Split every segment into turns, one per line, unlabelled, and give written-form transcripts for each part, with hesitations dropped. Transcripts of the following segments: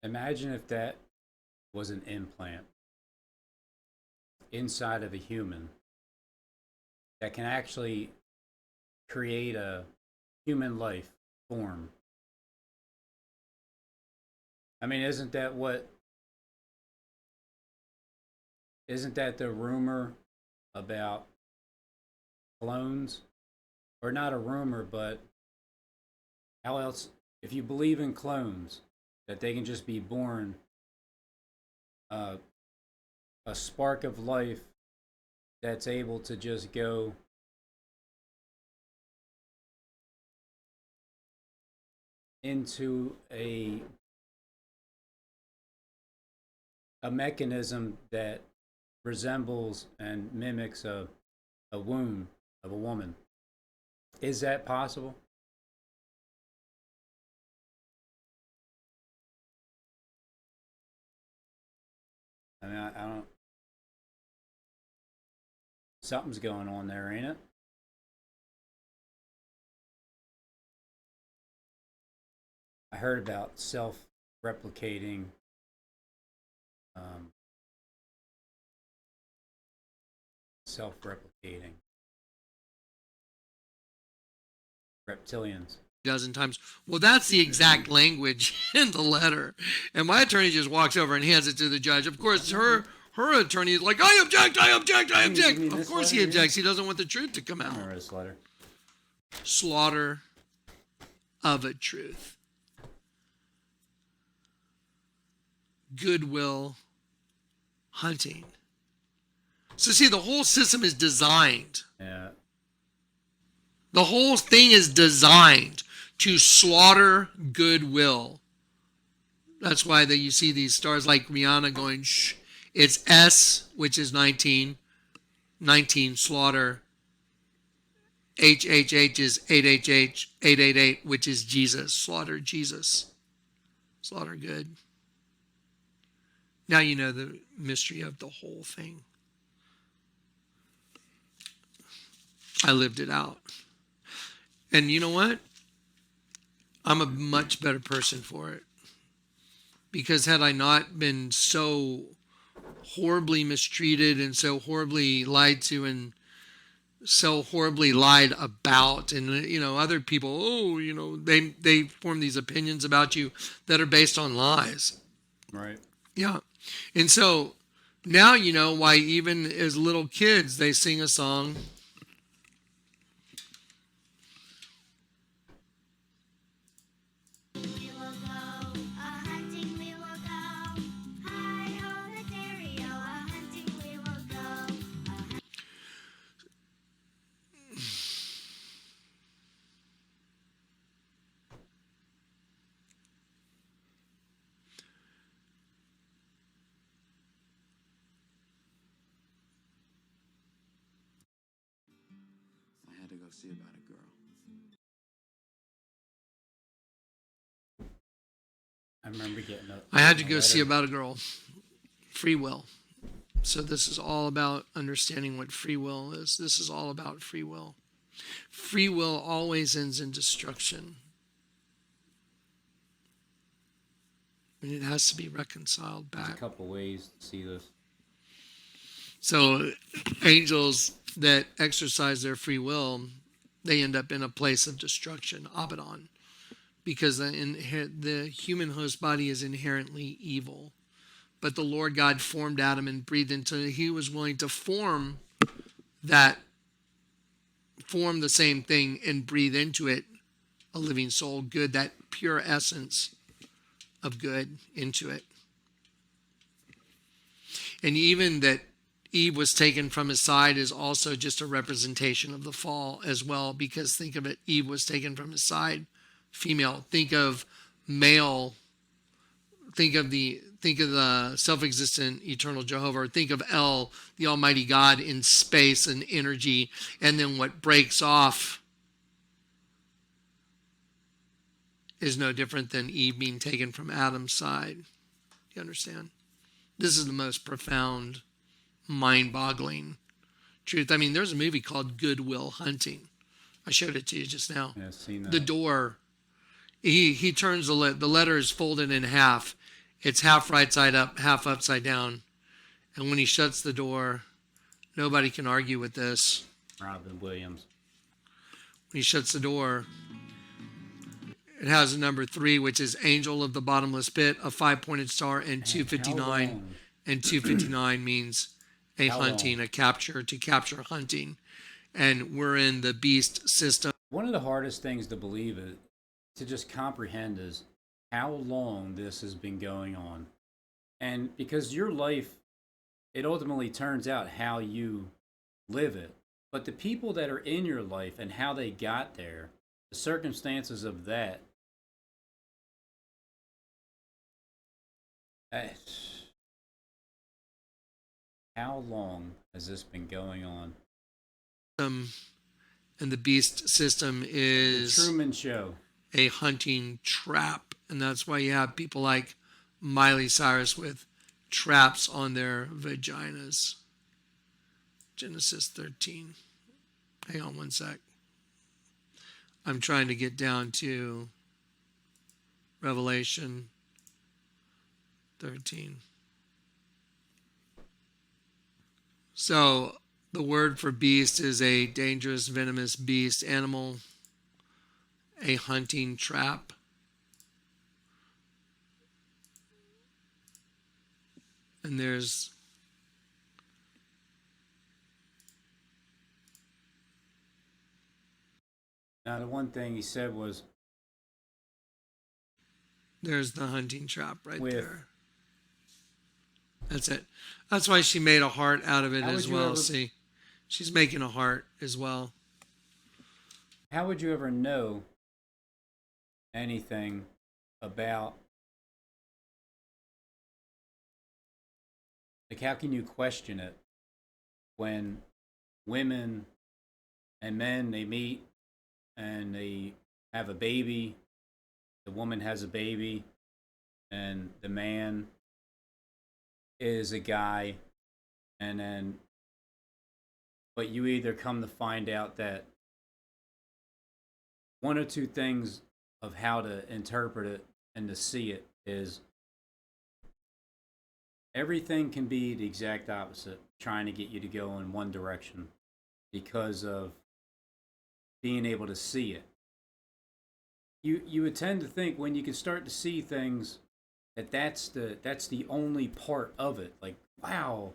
Imagine if that was an implant inside of a human that can actually create a human life form. I mean, isn't that the rumor about clones? Or not a rumor, but how else, if you believe in clones, that they can just be born uh, a spark of life that's able to just go into a mechanism that resembles and mimics a womb of a woman. Is that possible? I mean, I don't. Something's going on there, ain't it? I heard about self-replicating um, self-replicating reptilians.
Dozen times. Well, that's the exact language in the letter. And my attorney just walks over and hands it to the judge. Of course, her attorney is like, I object, I object, I object. Of course he objects. He doesn't want the truth to come out.
I remember this letter.
Slaughter of a truth. Goodwill hunting. So see, the whole system is designed.
Yeah.
The whole thing is designed to slaughter goodwill. That's why you see these stars like Rihanna going, shh. It's S, which is 19. 19, slaughter. HHH is 8HH, 888, which is Jesus. Slaughter Jesus. Slaughter good. Now you know the mystery of the whole thing. I lived it out. And you know what? I'm a much better person for it. Because had I not been so horribly mistreated and so horribly lied to and so horribly lied about, and other people, they form these opinions about you that are based on lies.
Right.
Yeah. And so now you know why even as little kids they sing a song.
I had to go see about a girl.
I remember getting a.
I had to go see about a girl. Free will. So this is all about understanding what free will is. This is all about free will. Free will always ends in destruction. And it has to be reconciled back.
There's a couple ways to see this.
So angels that exercise their free will, they end up in a place of destruction, Abaddon, because the human host body is inherently evil. But the Lord God formed Adam and breathed into it. He was willing to form the same thing and breathe into it a living soul, good, that pure essence of good into it. And even that Eve was taken from his side is also just a representation of the fall as well, because think of it, Eve was taken from his side, female. Think of male. Think of the self-existent eternal Jehovah, or think of El, the Almighty God in space and energy, and then what breaks off is no different than Eve being taken from Adam's side. Do you understand? This is the most profound, mind-boggling truth. I mean, there's a movie called Good Will Hunting. I showed it to you just now.
Yeah, I've seen that.
The door, he turns the letter is folded in half, It's half right side up, half upside down. And when he shuts the door, nobody can argue with this.
Robin Williams.
When he shuts the door, it has a number 3, which is Angel of the Bottomless Pit, a 5-pointed star, and 259. And 259 means a hunting, a capture, to capture hunting. And we're in the beast system.
One of the hardest things to believe is to just comprehend is how long this has been going on. And because your life, it ultimately turns out how you live it. But the people that are in your life and how they got there, the circumstances of that, how long has this been going on?
And the beast system is
The Truman Show.
A hunting trap. And that's why you have people like Miley Cyrus with traps on their vaginas. Genesis 13. Hang on one sec. I'm trying to get down to Revelation 13. So the word for beast is a dangerous, venomous beast, animal, a hunting trap. And there's
now the one thing he said was
there's the hunting trap right
with,
there. That's it. That's why she made a heart out of it
How
as
would you
well.
ever-
See, she's making a heart as well.
how would you ever know anything about, like, how can you question it when women and men, they meet and they have a baby, the woman has a baby, and the man is a guy, and then, but you either come to find out that one or two things of how to interpret it and to see it is everything can be the exact opposite, trying to get you to go in one direction because of being able to see it. You would tend to think when you can start to see things that's the only part of it. Like, wow,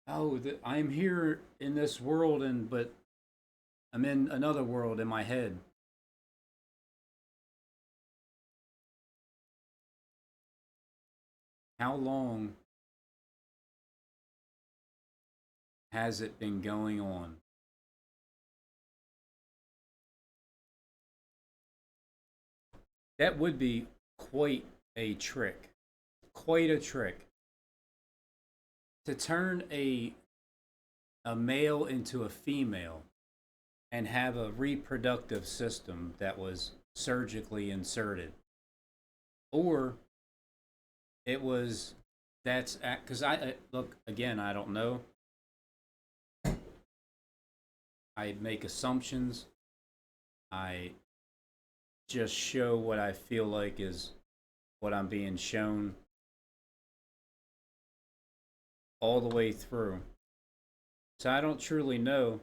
oh, I'm here in this world, but I'm in another world in my head. How long has it been going on? That would be quite a trick. Quite a trick. To turn a male into a female and have a reproductive system that was surgically inserted. Or it was, that's because I look again, I don't know. I make assumptions. I just show what I feel like is what I'm being shown all the way through. So I don't truly know.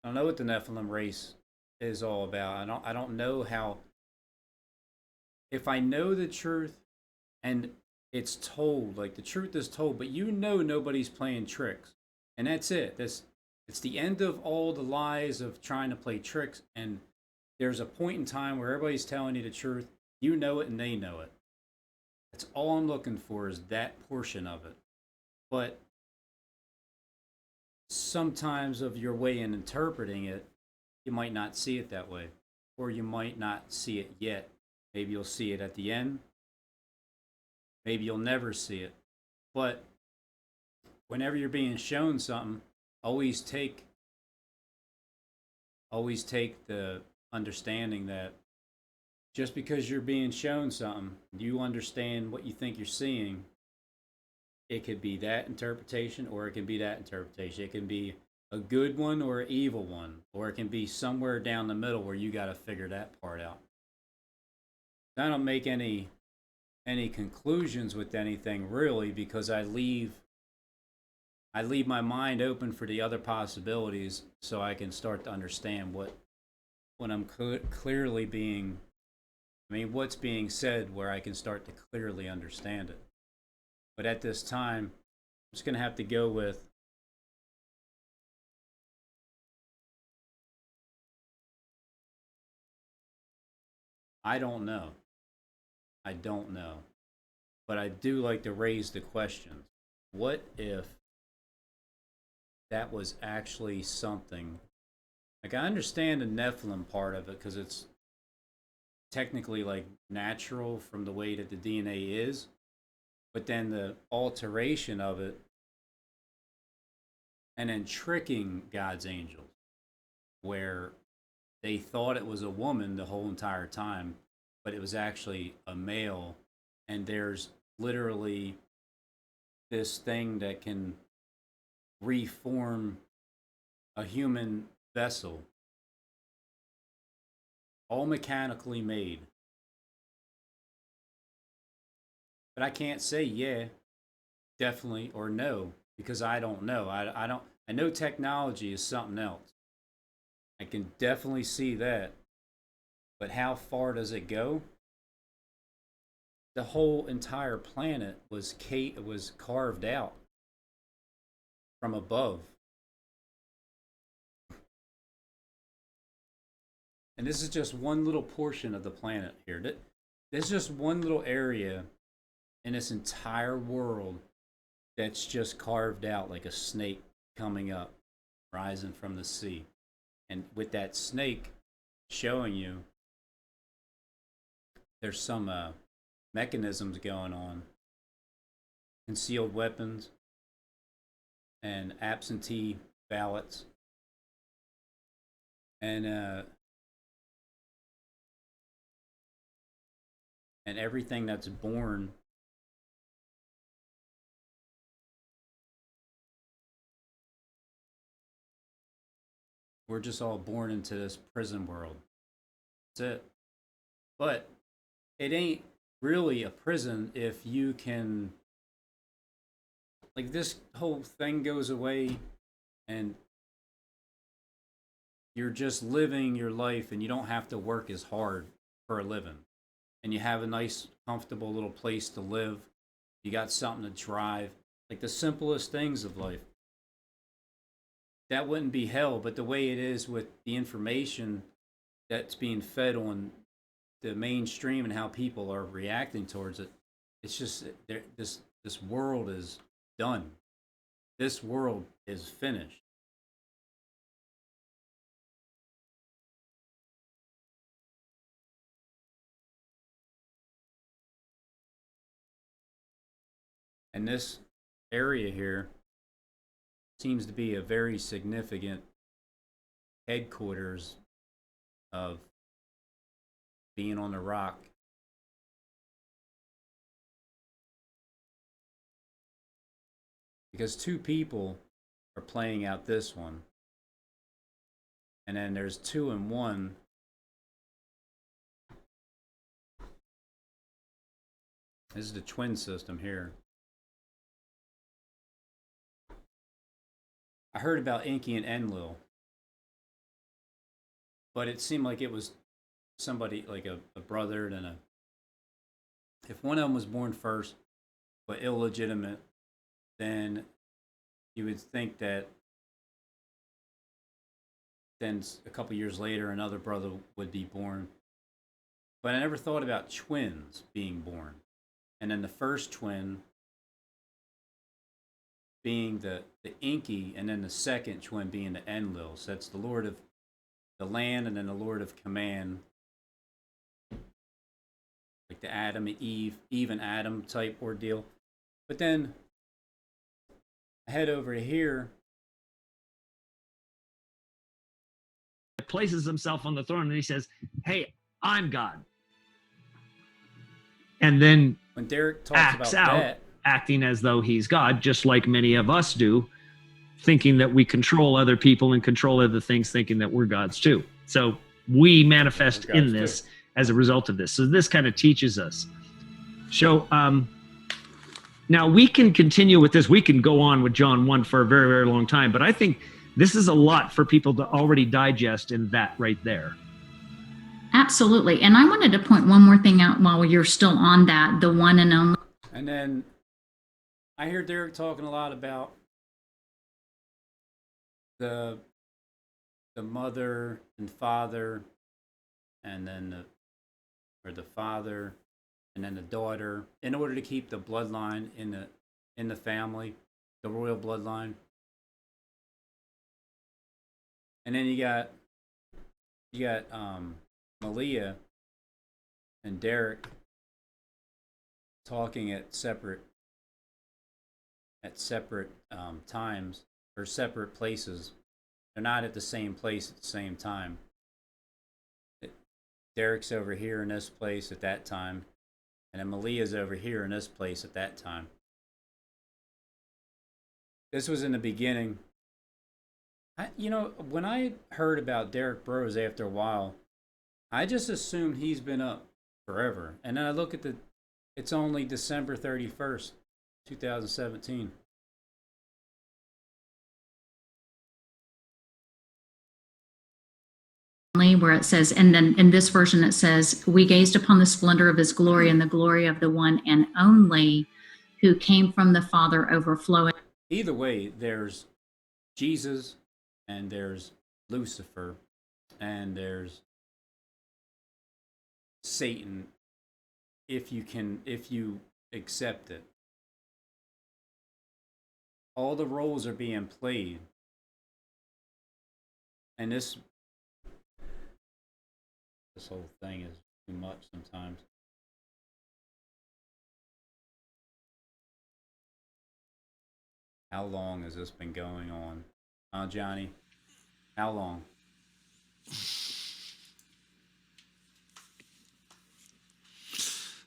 I don't know what the Nephilim race is all about. I don't know how. If I know the truth and it's told, like the truth is told, but you know nobody's playing tricks. And that's it. It's the end of all the lies of trying to play tricks, and there's a point in time where everybody's telling you the truth. You know it and they know it. That's all I'm looking for, is that portion of it. But sometimes of your way in interpreting it, you might not see it that way. Or you might not see it yet. Maybe you'll see it at the end. Maybe you'll never see it. But whenever you're being shown something, always take the understanding that just because you're being shown something, you understand what you think you're seeing. It could be that interpretation, or it can be that interpretation. It can be a good one or an evil one, or it can be somewhere down the middle where you got to figure that part out. I don't make any any conclusions with anything really, because I leave my mind open for the other possibilities, so I can start to understand what I'm clearly being, I mean, what's being said, where I can start to clearly understand it. But at this time, I'm just going to have to go with I don't know. I don't know. But I do like to raise the questions. What if that was actually something? Like, I understand the Nephilim part of it because it's technically like natural from the way that the DNA is, but then the alteration of it and then tricking God's angels, where they thought it was a woman the whole entire time, but it was actually a male. And there's literally this thing that can reform a human vessel, all mechanically made. But I can't say yeah, definitely, or no, because I don't know. I don't. I know technology is something else. I can definitely see that. But how far does it go? The whole entire planet was carved out from above. And this is just one little portion of the planet here. There's just one little area in this entire world that's just carved out like a snake coming up, rising from the sea. And with that snake showing you there's some mechanisms going on, concealed weapons and absentee ballots, and everything that's born we're just all born into this prison world. That's it. But it ain't really a prison if you can, like, this whole thing goes away and you're just living your life and you don't have to work as hard for a living. And you have a nice, comfortable little place to live. You got something to drive. Like the simplest things of life. That wouldn't be hell, but the way it is with the information that's being fed on the mainstream and how people are reacting towards it, it's just this world is done. This world is finished. And this area here seems to be a very significant headquarters of being on the rock. Because two people are playing out this one. And then there's 2 and 1. This is the twin system here. I heard about Inky and Enlil, but it seemed like it was somebody like a brother and a. If one of them was born first, but illegitimate, then you would think that then a couple years later another brother would be born. But I never thought about twins being born, and then the first twin being the Inky, and then the second twin being the Enlil. So that's the Lord of the land and then the Lord of command. Like the Adam and Eve and Adam type ordeal. But then I head over here.
Places himself on the throne and he says, "Hey, I'm God." And then
When Derek talks about that,
acting as though he's God, just like many of us do, thinking that we control other people and control other things, thinking that we're gods too. So we manifest in this as a result of this. So this kind of teaches us So now we can continue with this. We can go on with John 1 for a very, very long time, but I think this is a lot for people to already digest in that right there.
Absolutely. And I wanted to point one more thing out while you're still on that, the one and only.
And then I hear Derek talking a lot about the mother and father, and then the father and then the daughter, in order to keep the bloodline in the family, the royal bloodline. And then you got Malia and Derek talking at separate times or separate places. They're not at the same place at the same time. Derek's over here in this place at that time, and then Malia's over here in this place at that time. This was in the beginning. When I heard about Derek Bros after a while, I just assumed he's been up forever. And then I look at it's only December 31st, 2017.
Where it says, and then in this version it says, we gazed upon the splendor of his glory and the glory of the one and only who came from the Father overflowing.
Either way, there's Jesus and there's Lucifer and there's Satan, if you accept it. All the roles are being played. And this whole thing is too much sometimes. How long has this been going on? Johnny? How long?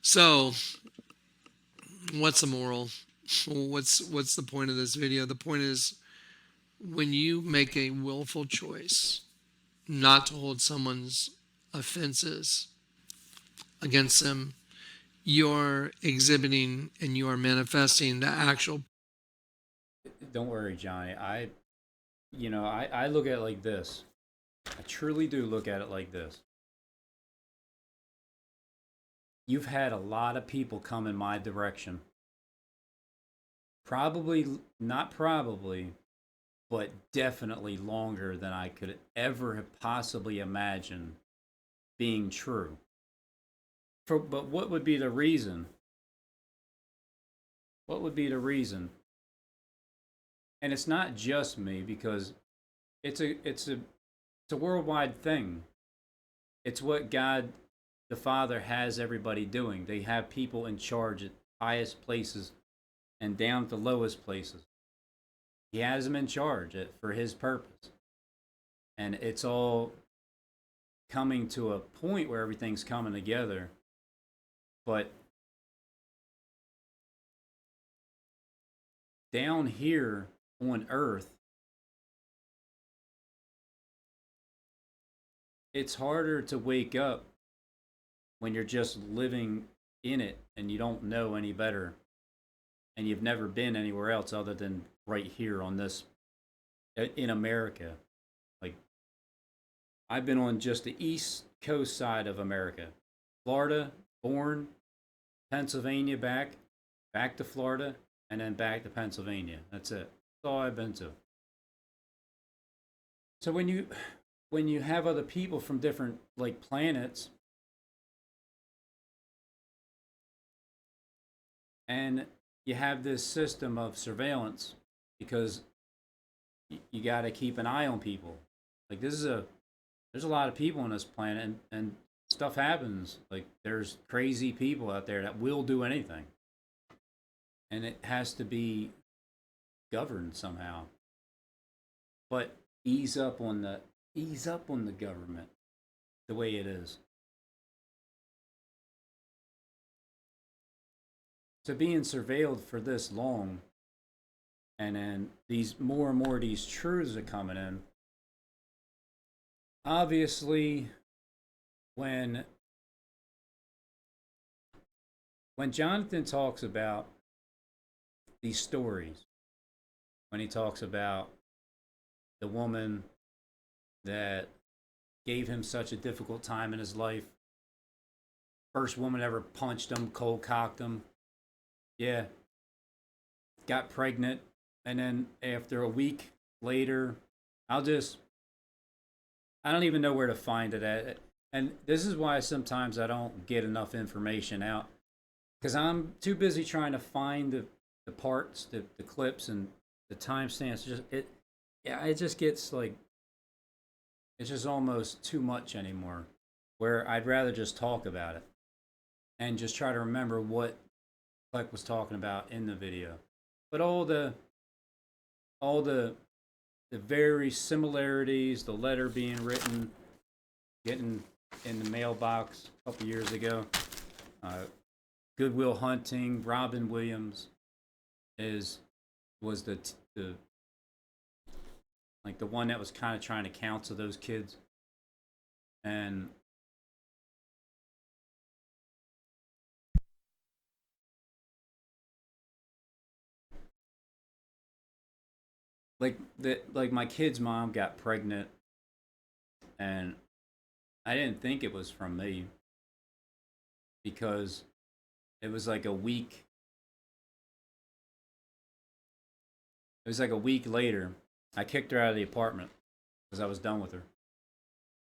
So, what's the moral? What's the point of this video? The point is, when you make a willful choice not to hold someone's offenses against them, you're exhibiting and you are manifesting the actual.
Don't worry, Johnny. I look at it like this. I truly do look at it like this. You've had a lot of people come in my direction. Not probably, but definitely longer than I could ever have possibly imagined being true. But what would be the reason? What would be the reason? And it's not just me, because it's a worldwide thing. It's what God the Father has everybody doing. They have people in charge at highest places and down to lowest places. He has them in charge for his purpose. And it's all coming to a point where everything's coming together. But down here on earth, it's harder to wake up when you're just living in it and you don't know any better and you've never been anywhere else other than right here on this, in America. Like, I've been on just the east coast side of America. Florida, born, Pennsylvania, back to Florida, and then back to Pennsylvania. That's it. That's all I've been to. So when you have other people from different planets, and you have this system of surveillance, because you got to keep an eye on people. Like, there's a lot of people on this planet, and stuff happens. Like, there's crazy people out there that will do anything, and it has to be governed somehow. But ease up on the government the way it is. So being surveilled for this long, and then these more and more of these truths are coming in. Obviously, when when Jonathan talks about these stories, when he talks about the woman that gave him such a difficult time in his life, first woman ever punched him, cold cocked him, yeah, got pregnant, and then after a week later, I'll just, I don't even know where to find it at. And this is why sometimes I don't get enough information out because I'm too busy trying to find the parts, the clips, and the timestamps. Just it, yeah, it just gets like it's just almost too much anymore. Where I'd rather just talk about it and just try to remember what Fleck was talking about in the video. But all the very similarities, the letter being written, getting in the mailbox a couple years ago, Goodwill Hunting, Robin Williams was the like the one that was kind of trying to counsel those kids, and like my kid's mom got pregnant, and I didn't think it was from me because it was like a week. It was like a week later. I kicked her out of the apartment because I was done with her.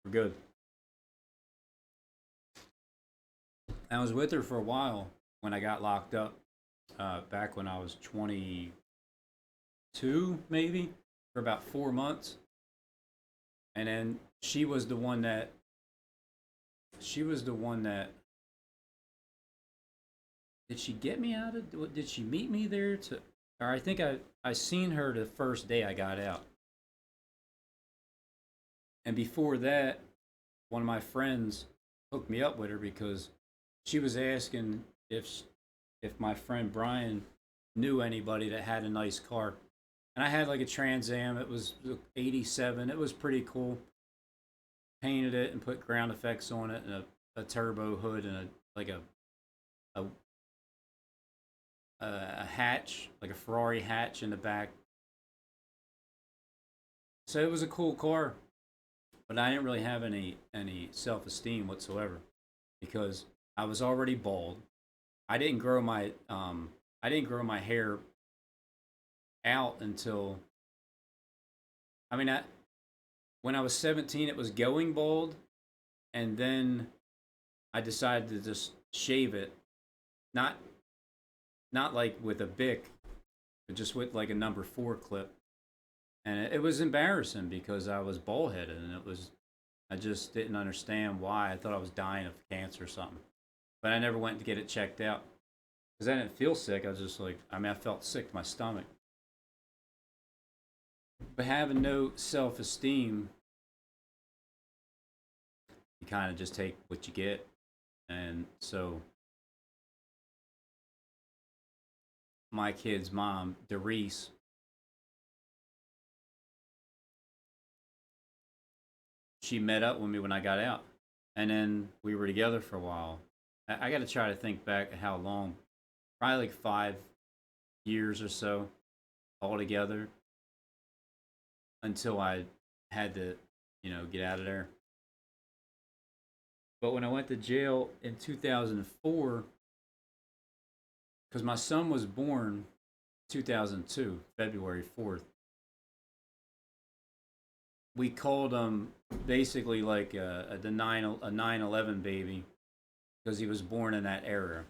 We're good. I was with her for a while when I got locked up, back when I was 22, maybe, for about 4 months. And then she was the one that did she get me out of, did she meet me there to, or I think I seen her the first day I got out. And before that, one of my friends hooked me up with her because she was asking if my friend Brian knew anybody that had a nice car. And I had like a Trans Am. It was 87. It was pretty cool. Painted it and put ground effects on it and a turbo hood and a a hatch, like a Ferrari hatch in the back. So it was a cool car, but I didn't really have any self-esteem whatsoever because I was already bald. I didn't grow my hair out until, I mean, when I was 17 it was going bald, and then I decided to just shave it, not like with a Bic, but just with like a number 4 clip. And it was embarrassing because I was bald headed, and I just didn't understand why. I thought I was dying of cancer or something, but I never went to get it checked out because I didn't feel sick. I was just like, I mean, I felt sick to my stomach. But having no self esteem, you kind of just take what you get. And so my kid's mom, Doris, she met up with me when I got out. And then we were together for a while. I got to try to think back how long. Probably like 5 years or so altogether until I had to, get out of there. But when I went to jail in 2004, because my son was born 2002, February 4th, we called him basically like a 9/11 baby because he was born in that era.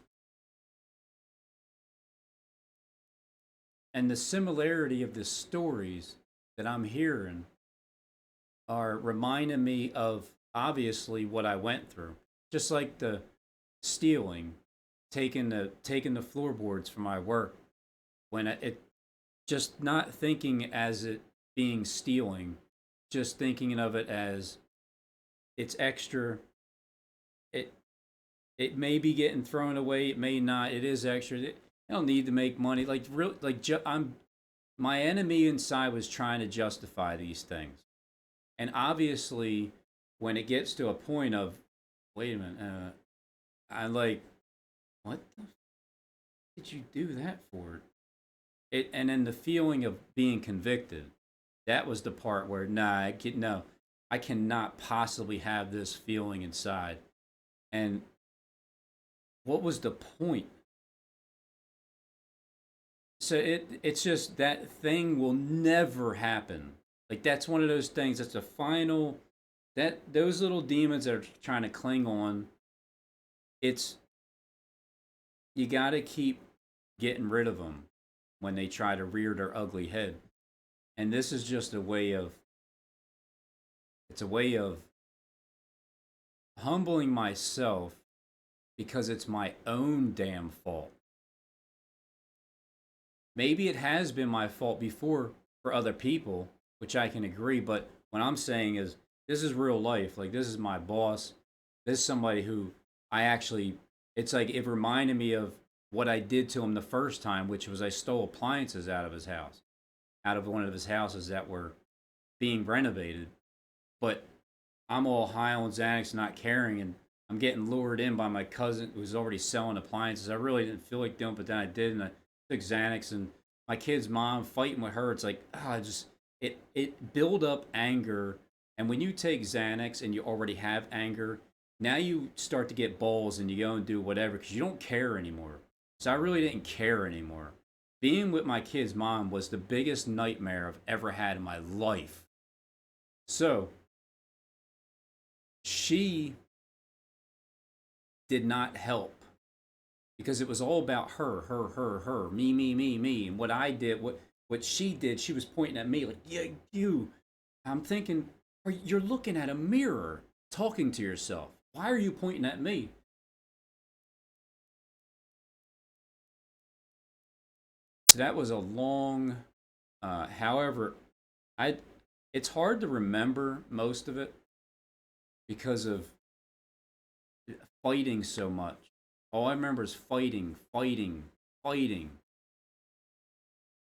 And the similarity of the stories that I'm hearing are reminding me of obviously what I went through. Just like the stealing, taking the floorboards for my work, when it just not thinking as it being stealing, just thinking of it as it's extra. It it may be getting thrown away, it may not. It is extra. I don't need to make money. Like real, like I'm my enemy inside was trying to justify these things, and obviously, when it gets to a point of, wait a minute, I'm like, what the did you do that for? And then the feeling of being convicted, that was the part where, nah, no, I cannot possibly have this feeling inside. And what was the point? So it's just that thing will never happen. Like that's one of those things that's the final, that those little demons that are trying to cling on, it's, you got to keep getting rid of them when they try to rear their ugly head. And this is just a way of, it's a way of humbling myself because it's my own damn fault. Maybe it has been my fault before for other people, which I can agree, but what I'm saying is this is real life. Like this is my boss. This is somebody who I actually, it's like it reminded me of what I did to him the first time, which was I stole appliances out of his house, out of one of his houses that were being renovated. But I'm all high on Xanax, not caring, and I'm getting lured in by my cousin who's already selling appliances. I really didn't feel like doing, but then I did, and I took Xanax, and my kid's mom fighting with her. It's like, it build up anger, and when you take Xanax and you already have anger, now you start to get balls and you go and do whatever because you don't care anymore. So I really didn't care anymore. Being with my kid's mom was the biggest nightmare I've ever had in my life. So she did not help because it was all about her, me. And what I did, what she did, she was pointing at me like, yeah, you. I'm thinking, you're looking at a mirror talking to yourself. Why are you pointing at me? So that was a long, however, I, it's hard to remember most of it because of fighting so much. All I remember is fighting.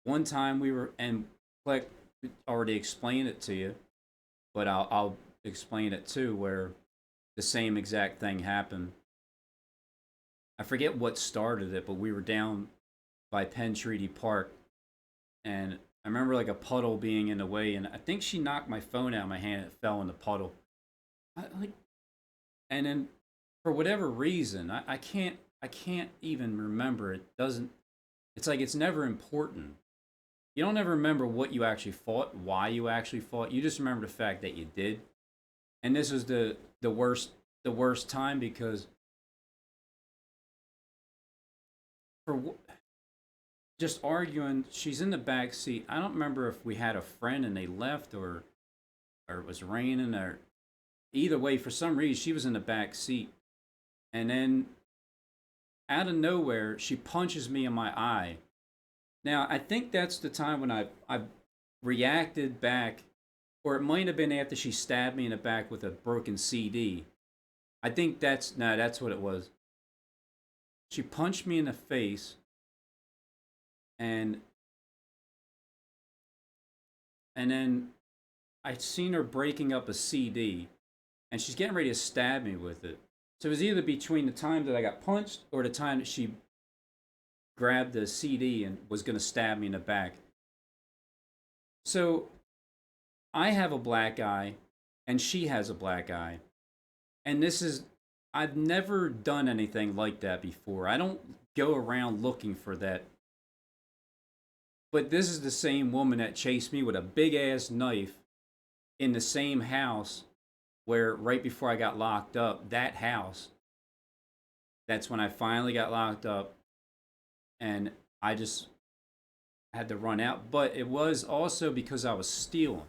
One time we were, and Click already explained it to you, but I'll explain it too, where the same exact thing happened. I forget what started it, but we were down by Penn Treaty Park, and I remember like a puddle being in the way, and I think she knocked my phone out of my hand. It fell in the puddle. And then for whatever reason, I can't even remember. It doesn't. It's like it's never important. You don't ever remember what you actually fought, why you actually fought. You just remember the fact that you did. And this was the worst time because for just arguing, she's in the back seat. I don't remember if we had a friend and they left or it was raining or either way. For some reason, she was in the back seat, and then out of nowhere, she punches me in my eye. Now, I think that's the time when I reacted back, or it might have been after she stabbed me in the back with a broken CD. I think that's what it was. She punched me in the face, and then I seen her breaking up a CD, and she's getting ready to stab me with it. So it was either between the time that I got punched or the time that she grabbed the CD and was going to stab me in the back. So I have a black eye and she has a black eye. And I've never done anything like that before. I don't go around looking for that. But this is the same woman that chased me with a big ass knife in the same house where right before I got locked up, that house, that's when I finally got locked up. And I just had to run out. But it was also because I was stealing.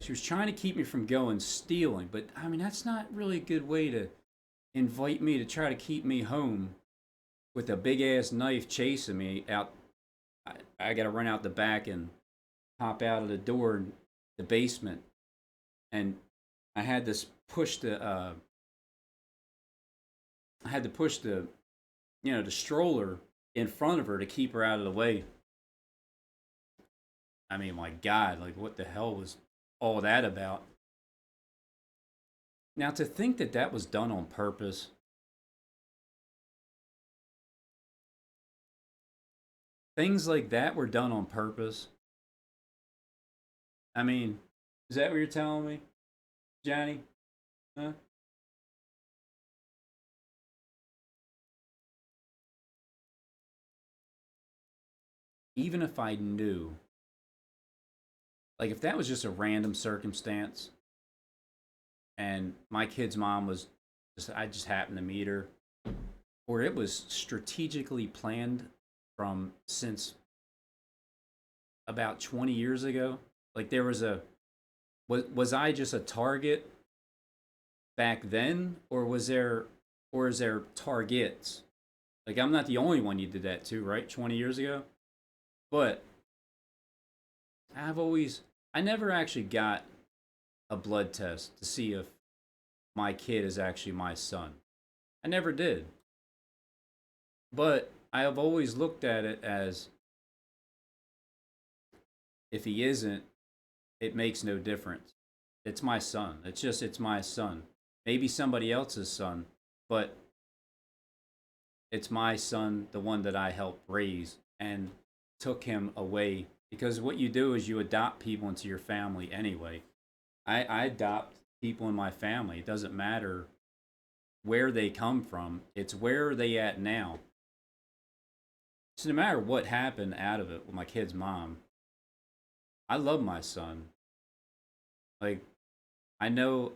She was trying to keep me from going stealing. But I mean, that's not really a good way to invite me to try to keep me home with a big ass knife chasing me out. I got to run out the back and hop out of the door in the basement. And I had to push the, the stroller in front of her to keep her out of the way. I mean, my God, like what the hell was all that about? Now, to think that that was done on purpose, things like that were done on purpose. I mean, is that what you're telling me, Johnny? Huh? Even if I knew, like if that was just a random circumstance and my kid's mom was just, I just happened to meet her, or it was strategically planned from since about 20 years ago. Like there was a, was I just a target back then, or was there, or is there targets? Like I'm not the only one you did that to, right? 20 years ago. But I never actually got a blood test to see if my kid is actually my son. I never did. But I have always looked at it as if he isn't, it makes no difference. It's my son. It's my son. Maybe somebody else's son, but it's my son, the one that I helped raise and took him away. Because what you do is you adopt people into your family anyway. I adopt people in my family. It doesn't matter where they come from, it's where are they at now. So no matter what happened out of it with my kid's mom, I love my son. Like, I know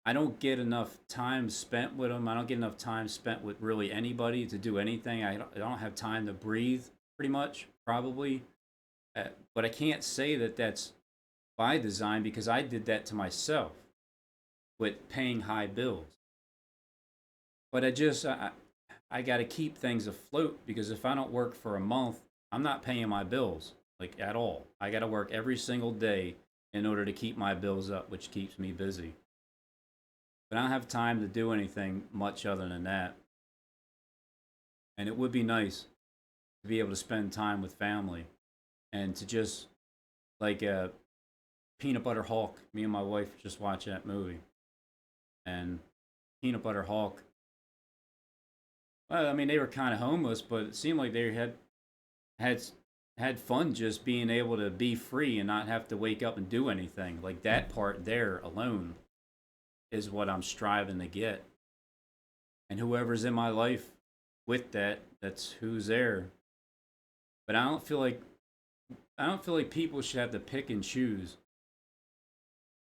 I don't get enough time spent with him. I don't get enough time spent with really anybody to do anything. I don't have time to breathe, pretty much, probably. But I can't say that that's by design because I did that to myself with paying high bills. But I got to keep things afloat because if I don't work for a month, I'm not paying my bills like at all. I got to work every single day in order to keep my bills up, which keeps me busy. But I don't have time to do anything much other than that. And it would be nice to be able to spend time with family and to just like Peanut Butter Hawk. Me and my wife were just watching that movie, and Peanut Butter Hawk. Well, I mean, they were kind of homeless, but it seemed like they had had fun just being able to be free and not have to wake up and do anything. Like that part there alone is what I'm striving to get. And whoever's in my life with that, that's who's there. But I don't feel like people should have to pick and choose.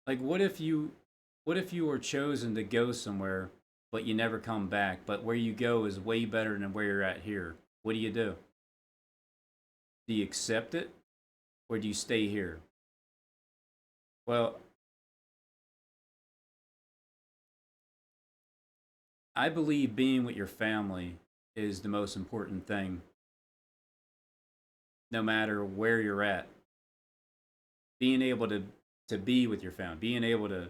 Like what if you were chosen to go somewhere but you never come back, but where you go is way better than where you're at here? What do you do? Do you accept it or do you stay here? Well, I believe being with your family is the most important thing no matter where you're at. Being able to be with your family, being able to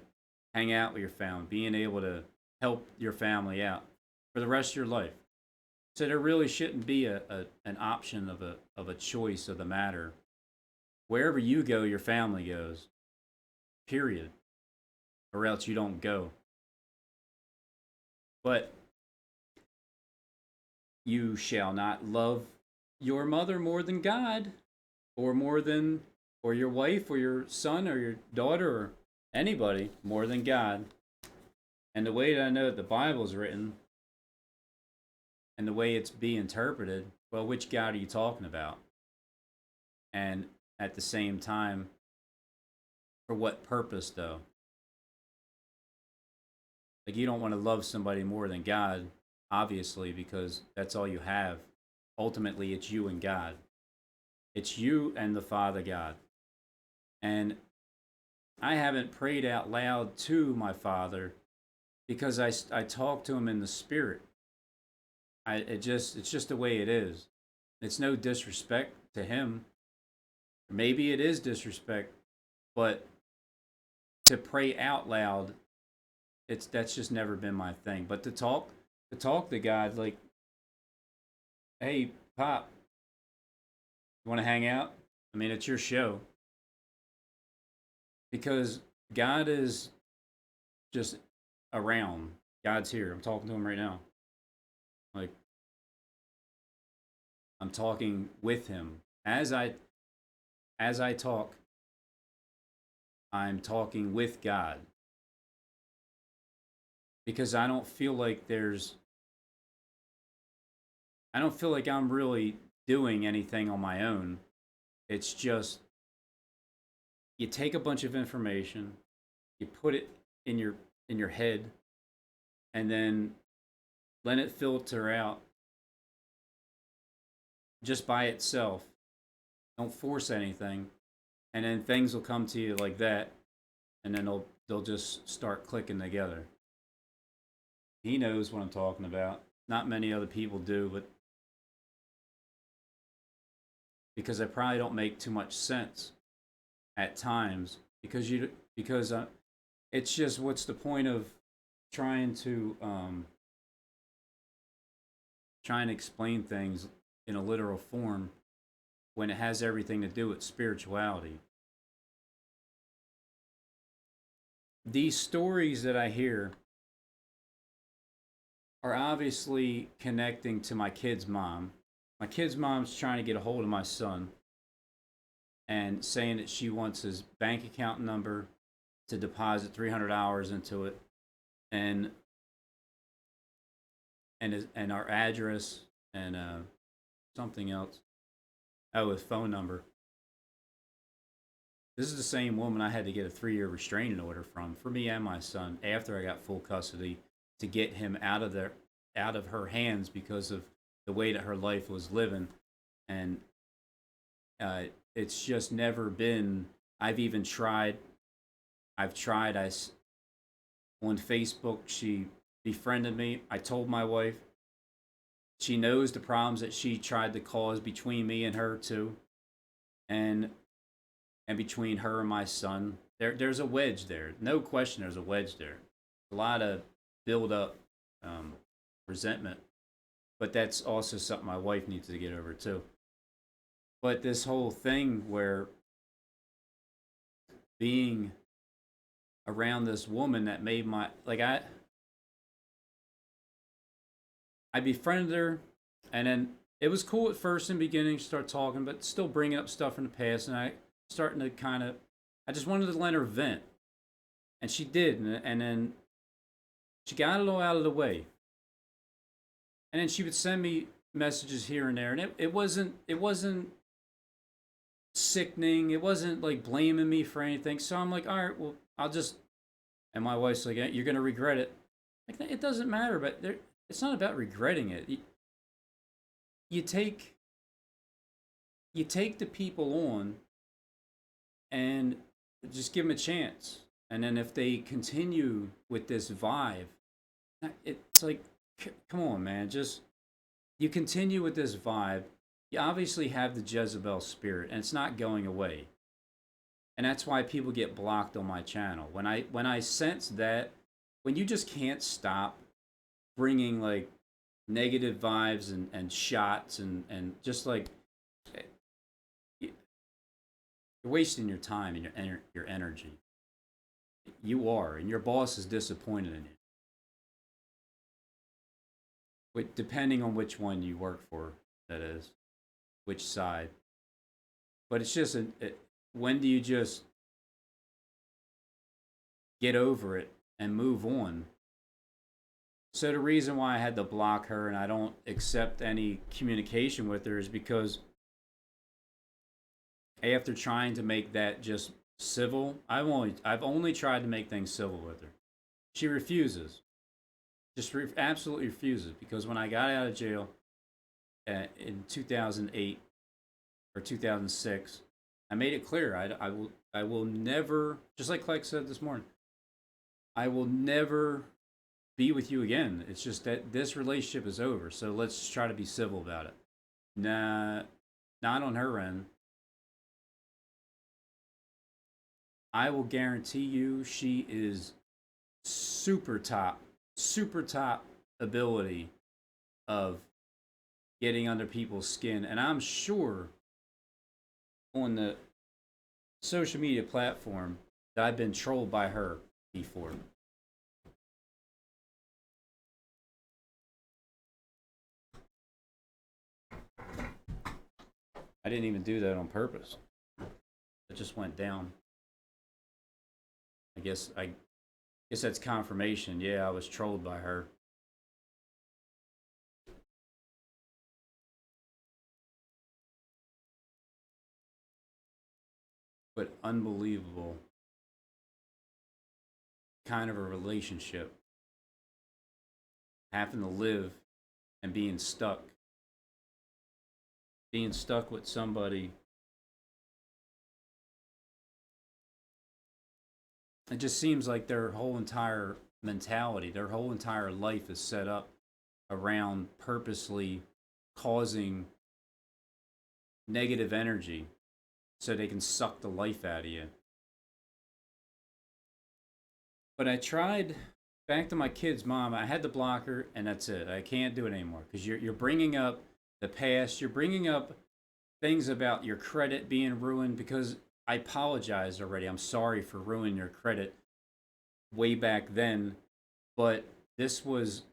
hang out with your family, being able to help your family out for the rest of your life. So there really shouldn't be an option of a choice of the matter. Wherever you go, your family goes. Period. Or else you don't go. But you shall not love your mother more than God, or more than, or your wife, or your son, or your daughter, or anybody more than God. And the way that I know that the Bible is written, and the way it's being interpreted, well, which God are you talking about? And at the same time, for what purpose, though? Like, you don't want to love somebody more than God, obviously, because that's all you have. Ultimately, it's you and God. It's you and the Father God. And I haven't prayed out loud to my Father because I talk to him in the Spirit. It's just the way it is. It's no disrespect to him. Maybe it is disrespect, but to pray out loud, that's just never been my thing. But to talk to God like, hey, Pop, you want to hang out? I mean, it's your show. Because God is just around. God's here. I'm talking to him right now. Like, I'm talking with him. As I talk, I'm talking with God. Because I don't feel like I'm really doing anything on my own. It's just you take a bunch of information, you put it in your head, and then let it filter out just by itself. Don't force anything, and then things will come to you like that, and then they'll just start clicking together. He knows what I'm talking about. Not many other people do, but because I probably don't make too much sense at times because it's just what's the point of trying to explain things in a literal form when it has everything to do with spirituality. These stories that I hear are obviously connecting to my kid's mom. My kid's mom's trying to get a hold of my son and saying that she wants his bank account number to deposit $300 into it, and our address and something else. Oh, his phone number. This is the same woman I had to get a 3-year restraining order from for me and my son after I got full custody to get him out of her hands because of the way that her life was living, and it's just never been. I've tried. On Facebook, she befriended me. I told my wife. She knows the problems that she tried to cause between me and her too, and between her and my son. There's a wedge there. No question, there's a wedge there. A lot of build up resentment, but that's also something my wife needs to get over too. But this whole thing where being around this woman that made my I befriended her, and then it was cool at first in the beginning to start talking, but still bringing up stuff from the past, and I just wanted to let her vent, and she did, and then she got it all out of the way, and then she would send me messages here and there, and it wasn't sickening. It wasn't like blaming me for anything. So I'm like, all right, well, and my wife's like, you're gonna regret it. Like, it doesn't matter, but it's not about regretting it. You take the people on and just give them a chance. And then if they continue with this vibe, it's like, come on, man, you continue with this vibe. You obviously have the Jezebel spirit, and it's not going away. And that's why people get blocked on my channel. When I sense that, when you just can't stop bringing like negative vibes and shots and just like you're wasting your time and your energy. You are, and your boss is disappointed in you. Depending on which one you work for, that is, which side. But it's just when do you just get over it and move on? So the reason why I had to block her and I don't accept any communication with her is because after trying to make that just civil, I've only tried to make things civil with her. She refuses. Absolutely refuses, because when I got out of jail in 2008 or 2006, I made it clear I will never, just like Clark said this morning, I will never be with you again. It's just that this relationship is over, so let's try to be civil about it. Nah, not on her end. I will guarantee you she is super top ability of getting under people's skin. And I'm sure on the social media platform that I've been trolled by her before. I didn't even do that on purpose. It just went down. I guess that's confirmation. Yeah, I was trolled by her. But unbelievable kind of a relationship. Having to live and being stuck. Being stuck with somebody. It just seems like their whole entire mentality, their whole entire life is set up around purposely causing negative energy so they can suck the life out of you. But I tried, back to my kid's mom, I had to block her, and that's it. I can't do it anymore because you're bringing up the past. You're bringing up things about your credit being ruined because I apologized already. I'm sorry for ruining your credit way back then. But this was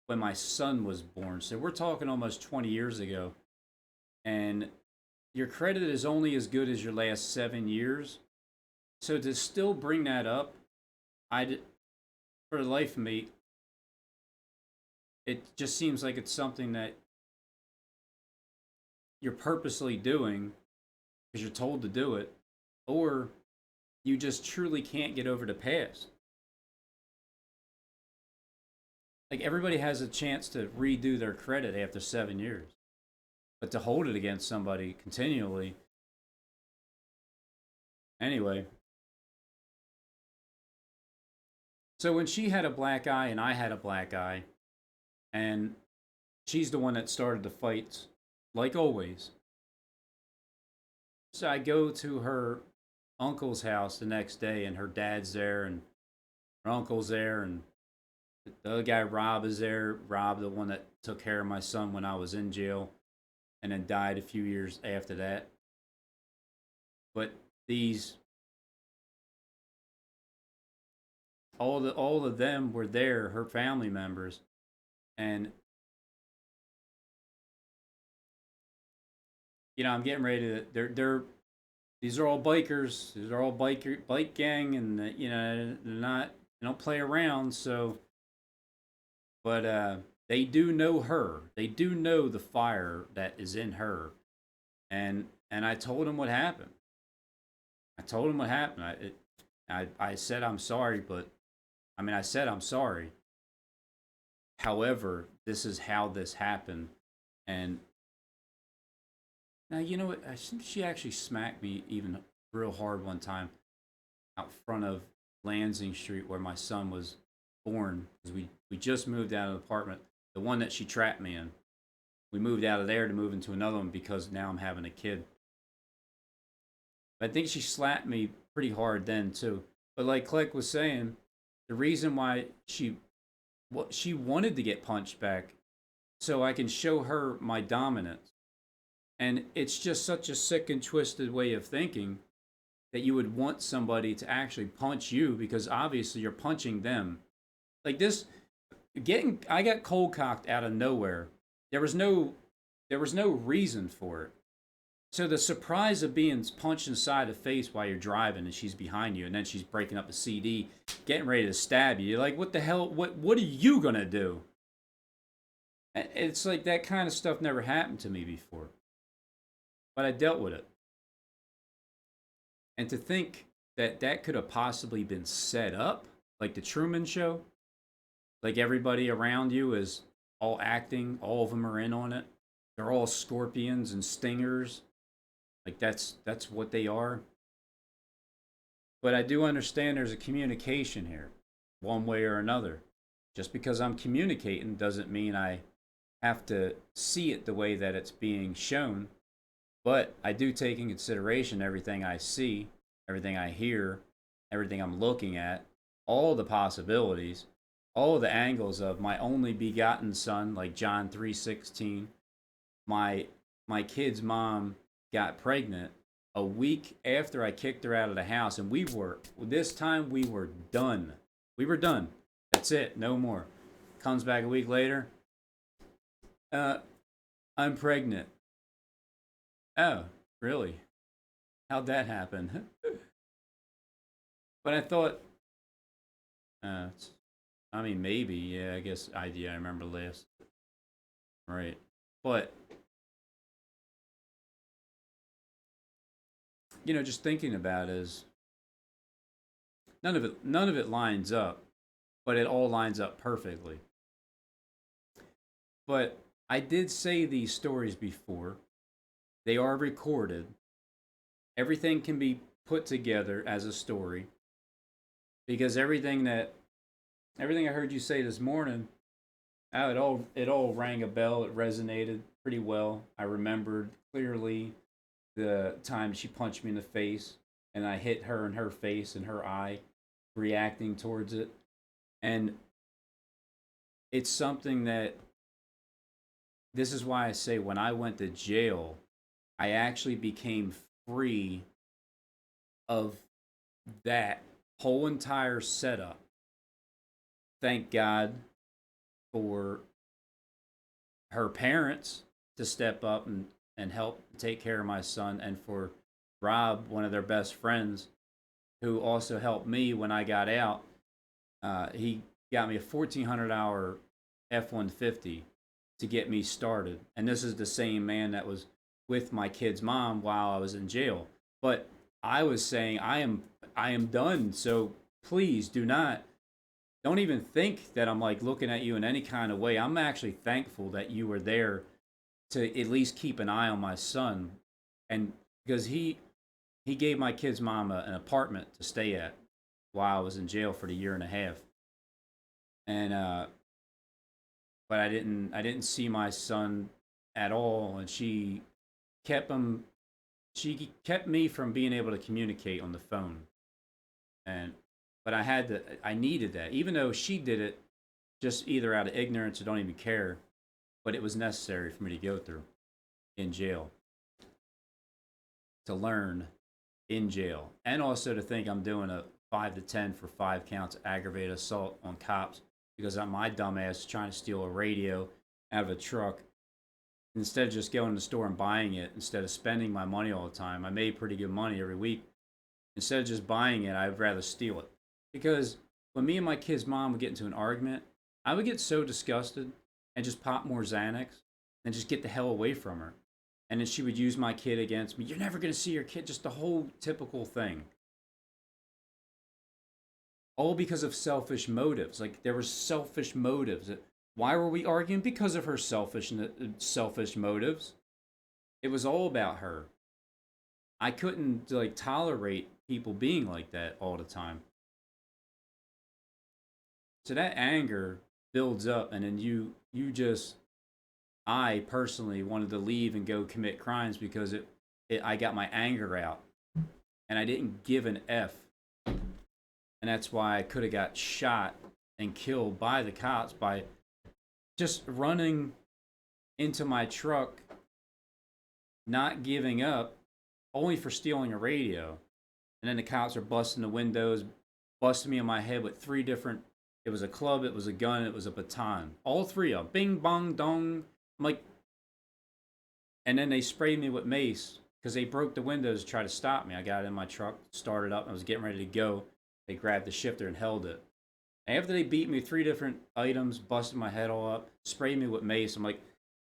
when my son was born. So we're talking almost 20 years ago. And your credit is only as good as your last 7 years. So to still bring that up, for the life of me, it just seems like it's something that you're purposely doing because you're told to do it, or you just truly can't get over the past. Like everybody has a chance to redo their credit after 7 years, but to hold it against somebody continually. Anyway, so when she had a black eye and I had a black eye, and she's the one that started the fights, like always. So I go to her uncle's house the next day, and her dad's there, and her uncle's there, and the other guy, Rob, is there. Rob, the one that took care of my son when I was in jail, and then died a few years after that. But these, all of them were there, her family members, and I'm getting ready to. They're these are all bikers. These are all bike gang, and they're not. They don't play around. So, but they do know her. They do know the fire that is in her, and I told them what happened. I told them what happened. I said I'm sorry, but I said I'm sorry. However, this is how this happened, and now, you know what? I think she actually smacked me even real hard one time out front of Lansing Street where my son was born. Because we just moved out of the apartment, the one that she trapped me in. We moved out of there to move into another one because now I'm having a kid. But I think she slapped me pretty hard then too. But like Click was saying, the reason why she wanted to get punched back so I can show her my dominance. And it's just such a sick and twisted way of thinking that you would want somebody to actually punch you because obviously you're punching them. Like this, I got cold cocked out of nowhere. There was no reason for it. So the surprise of being punched inside the face while you're driving and she's behind you and then she's breaking up a CD, getting ready to stab you. You're like, what the hell? What are you gonna do? It's like that kind of stuff never happened to me before. But I dealt with it. And to think that that could have possibly been set up, like the Truman Show, like everybody around you is all acting, all of them are in on it. They're all scorpions and stingers. Like that's what they are. But I do understand there's a communication here, one way or another. Just because I'm communicating doesn't mean I have to see it the way that it's being shown. But I do take in consideration everything I see, everything I hear, everything I'm looking at, all the possibilities, all the angles of my only begotten son, like John 3:16. My kid's mom got pregnant a week after I kicked her out of the house, and this time we were done. We were done. That's it. No more. Comes back a week later. I'm pregnant. Oh, really? How'd that happen? But I thought, it's, I mean, maybe, yeah, I guess I remember last. Right. But, just thinking about it is none of it lines up, but it all lines up perfectly. But I did say these stories before. They are recorded. Everything can be put together as a story because everything I heard you say this morning, oh, it all rang a bell. It resonated pretty well. I remembered clearly the time she punched me in the face and I hit her in her face and her eye, reacting towards it. And it's something that this is why I say when I went to jail, I actually became free of that whole entire setup. Thank God for her parents to step up and help take care of my son, and for Rob, one of their best friends, who also helped me when I got out. He got me a 1,400-hour F-150 to get me started. And this is the same man that was with my kid's mom while I was in jail. But I was saying I am done. So please don't even think that I'm like looking at you in any kind of way. I'm actually thankful that you were there to at least keep an eye on my son, and because he gave my kid's mom an apartment to stay at while I was in jail for the year and a half, and but I didn't see my son at all, and kept him she kept me from being able to communicate on the phone, and but I needed that, even though she did it just either out of ignorance or don't even care, but it was necessary for me to go through in jail, to learn in jail, and also to think I'm doing a 5 to 10 for 5 counts of aggravated assault on cops because my dumbass is trying to steal a radio out of a truck. Instead of just going to the store and buying it, instead of spending my money all the time, I made pretty good money every week. Instead of just buying it, I'd rather steal it. Because when me and my kid's mom would get into an argument, I would get so disgusted and just pop more Xanax and just get the hell away from her. And then she would use my kid against me. You're never going to see your kid. Just the whole typical thing. All because of selfish motives. Like there were selfish motives. Why were we arguing? Because of her selfish motives. It was all about her. I couldn't like tolerate people being like that all the time. So that anger builds up, and then I personally wanted to leave and go commit crimes because I got my anger out, and I didn't give an F, and that's why I could have got shot and killed by the cops by just running into my truck, not giving up, only for stealing a radio. And then the cops are busting the windows, busting me on my head with three different. It was a club, it was a gun, it was a baton. All three of them. Bing, bong, dong. I'm like, and then they sprayed me with mace because they broke the windows to try to stop me. I got in my truck, started up, and I was getting ready to go. They grabbed the shifter and held it. And after they beat me 3 different items, busted my head all up, sprayed me with mace, I'm like,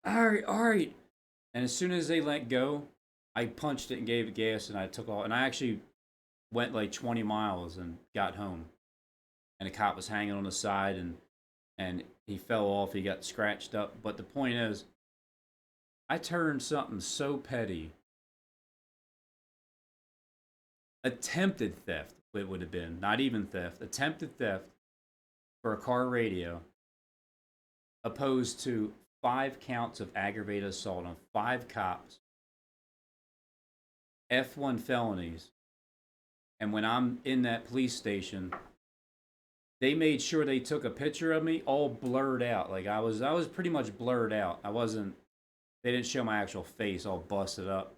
all right, all right. And as soon as they let go, I punched it and gave it gas, and I took off. And I actually went like 20 miles and got home. And a cop was hanging on the side, and he fell off. He got scratched up. But the point is, I turned something so petty, attempted theft, it would have been, not even theft, attempted theft for a car radio, opposed to 5 counts of aggravated assault on 5 cops, F1 felonies. And when I'm in that police station, they made sure they took a picture of me all blurred out. Like I was pretty much blurred out. They didn't show my actual face all busted up.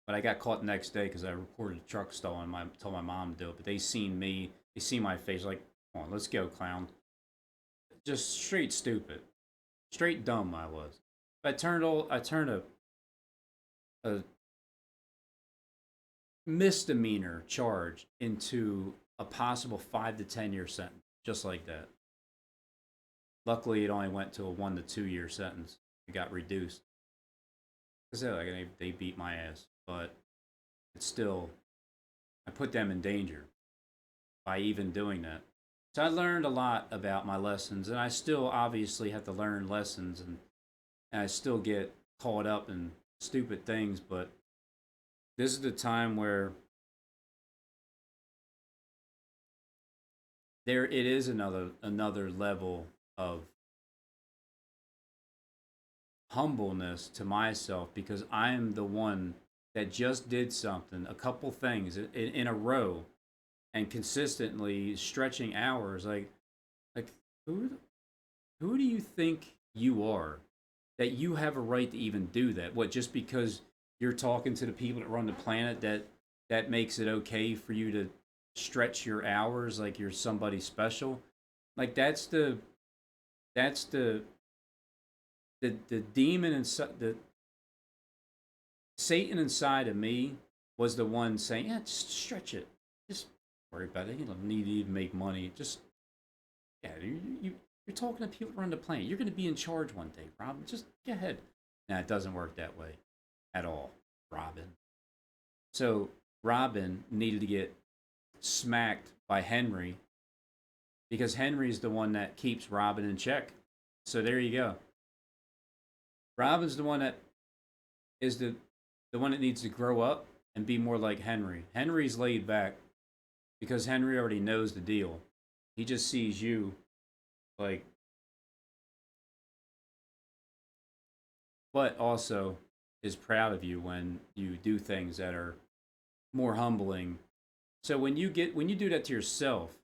But I got caught the next day because I reported a truck stolen. I told my mom to do it. But they seen me. They seen my face. Like, come on, let's go, clown. Just straight stupid. Straight dumb I was. I turned a misdemeanor charge into a possible 5 to 10 year sentence, just like that. Luckily, it only went to a 1 to 2 year sentence. It got reduced. I said, like, they beat my ass, but it's still, I put them in danger by even doing that. So I learned a lot about my lessons, and I still obviously have to learn lessons, and I still get caught up in stupid things, but this is the time where there it is another level of humbleness to myself, because I am the one that just did something, a couple things in a row, and consistently stretching hours. Like who who do you think you are that you have a right to even do that? What, just because you're talking to the people that run the planet, that makes it okay for you to stretch your hours like you're somebody special? Like that's the demon inside, the Satan inside of me was the one saying, "Yeah, just stretch it. Just worry about it. You don't need to even make money. Just, yeah, you're talking to people around the planet. You're going to be in charge one day, Robin. Just go ahead." Now, it doesn't work that way at all, Robin. So Robin needed to get smacked by Henry, because Henry's the one that keeps Robin in check. So there you go. Robin's the one that is the one that needs to grow up and be more like Henry. Henry's laid back because Henry already knows the deal. He just sees you like, but also is proud of you when you do things that are more humbling. So when you do that to yourself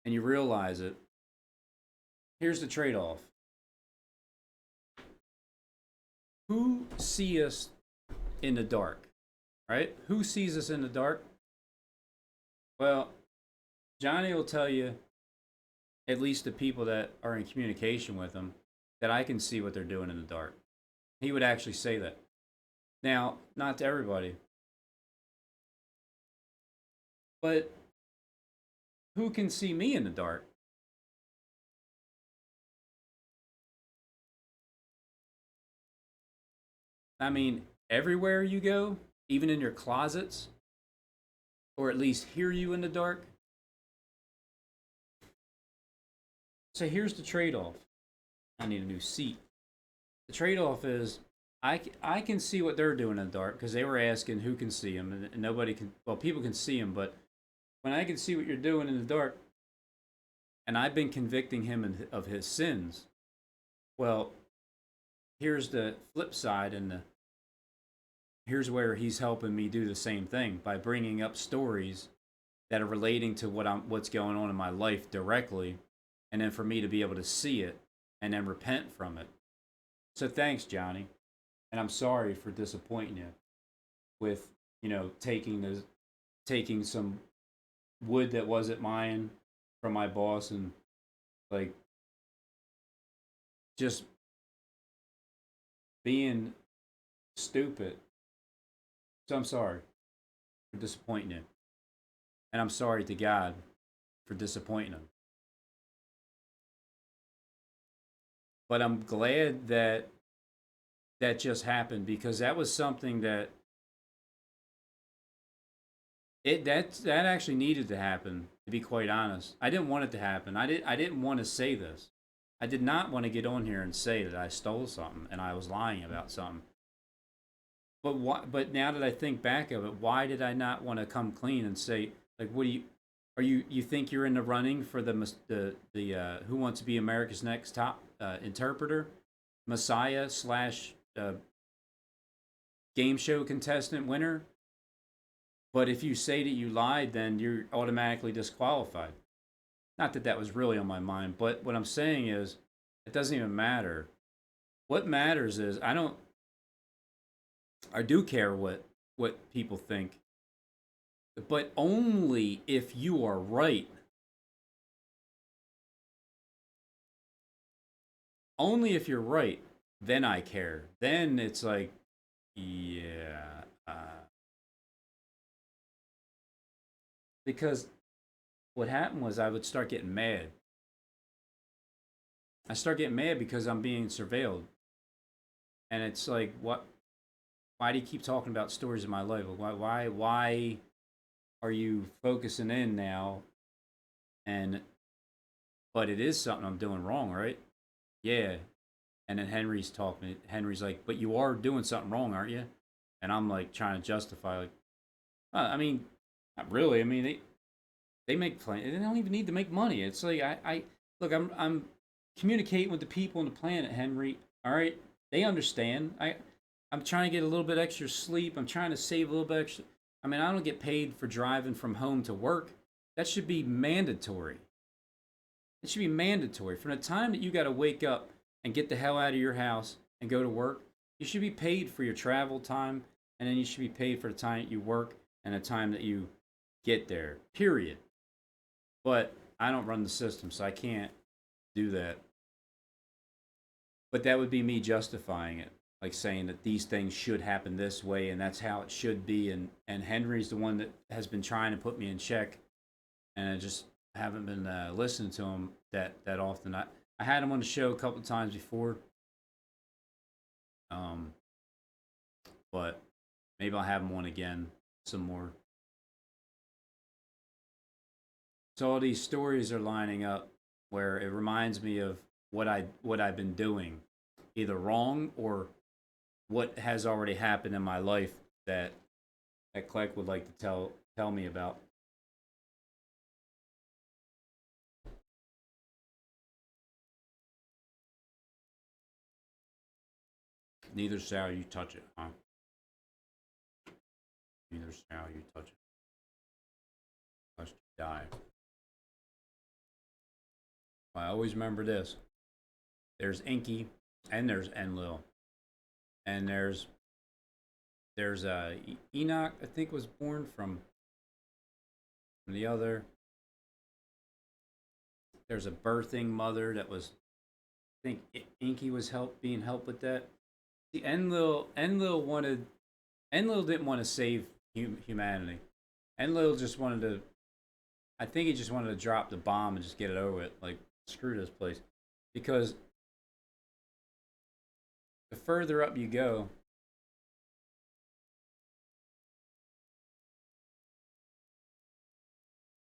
and you realize it, here's the trade-off. Who see us in the dark, right? Who sees us in the dark? Well, Johnny will tell you, at least the people that are in communication with him, that I can see what they're doing in the dark. He would actually say that. Now, not to everybody, but who can see me in the dark? I mean, everywhere you go, even in your closets, or at least hear you in the dark. So here's the trade-off. I need a new seat. The trade-off is I can see what they're doing in the dark, because they were asking who can see them, and nobody can. Well, people can see them, but when I can see what you're doing in the dark, and I've been convicting him of his sins, well, here's the flip side, and here's where he's helping me do the same thing by bringing up stories that are relating to what's going on in my life directly, and then for me to be able to see it and then repent from it. So thanks, Johnny, and I'm sorry for disappointing you with, taking some wood that wasn't mine from my boss, and like just being stupid. So I'm sorry for disappointing you. And I'm sorry to God for disappointing him. But I'm glad that that just happened, because that was something that that actually needed to happen, to be quite honest. I didn't want it to happen. I didn't want to say this. I did not want to get on here and say that I stole something and I was lying about something. But but now that I think back of it, why did I not want to come clean and say, like, what do you think you're in the running for the Who Wants to Be America's Next Top Interpreter, Messiah slash game show contestant winner? But if you say that you lied, then you're automatically disqualified. Not that that was really on my mind, but what I'm saying is, it doesn't even matter. What matters is I do care what people think, but only if you are right. Only if you're right. then I care. Then it's like, yeah, because what happened was I would start getting mad. I start getting mad because I'm being surveilled, and it's like, what? Why do you keep talking about stories of my life? Why are you focusing in now? And but it is something I'm doing wrong, right? Yeah. And then Henry's talking. Henry's like, but you are doing something wrong, aren't you? And I'm like trying to justify, like, I mean, not really. I mean, they make plenty. They don't even need to make money. It's like I look. I'm communicating with the people on the planet, Henry. All right, they understand. I'm trying to get a little bit extra sleep. I'm trying to save a little bit extra. I mean, I don't get paid for driving from home to work. That should be mandatory. It should be mandatory. From the time that you got to wake up and get the hell out of your house and go to work, you should be paid for your travel time, and then you should be paid for the time that you work and the time that you get there. Period. But I don't run the system, so I can't do that. But that would be me justifying it, like saying that these things should happen this way and that's how it should be. And Henry's the one that has been trying to put me in check, and I just haven't been listening to him that often. I had him on the show a couple of times before, um, but maybe I'll have him on again some more. So all these stories are lining up where it reminds me of what I've been doing, either wrong or what has already happened in my life that Clegg would like to tell me about. Neither shall you touch it, huh? Neither shall you touch it, lest you die. I always remember this. There's Inky, and there's Enlil, and there's Enoch. I think was born from the other. There's a birthing mother that was. I think Inky was being helped with that. The Enlil didn't want to save humanity. Enlil just wanted to. I think he just wanted to drop the bomb and just get it over with. Like, screw this place, because the further up you go,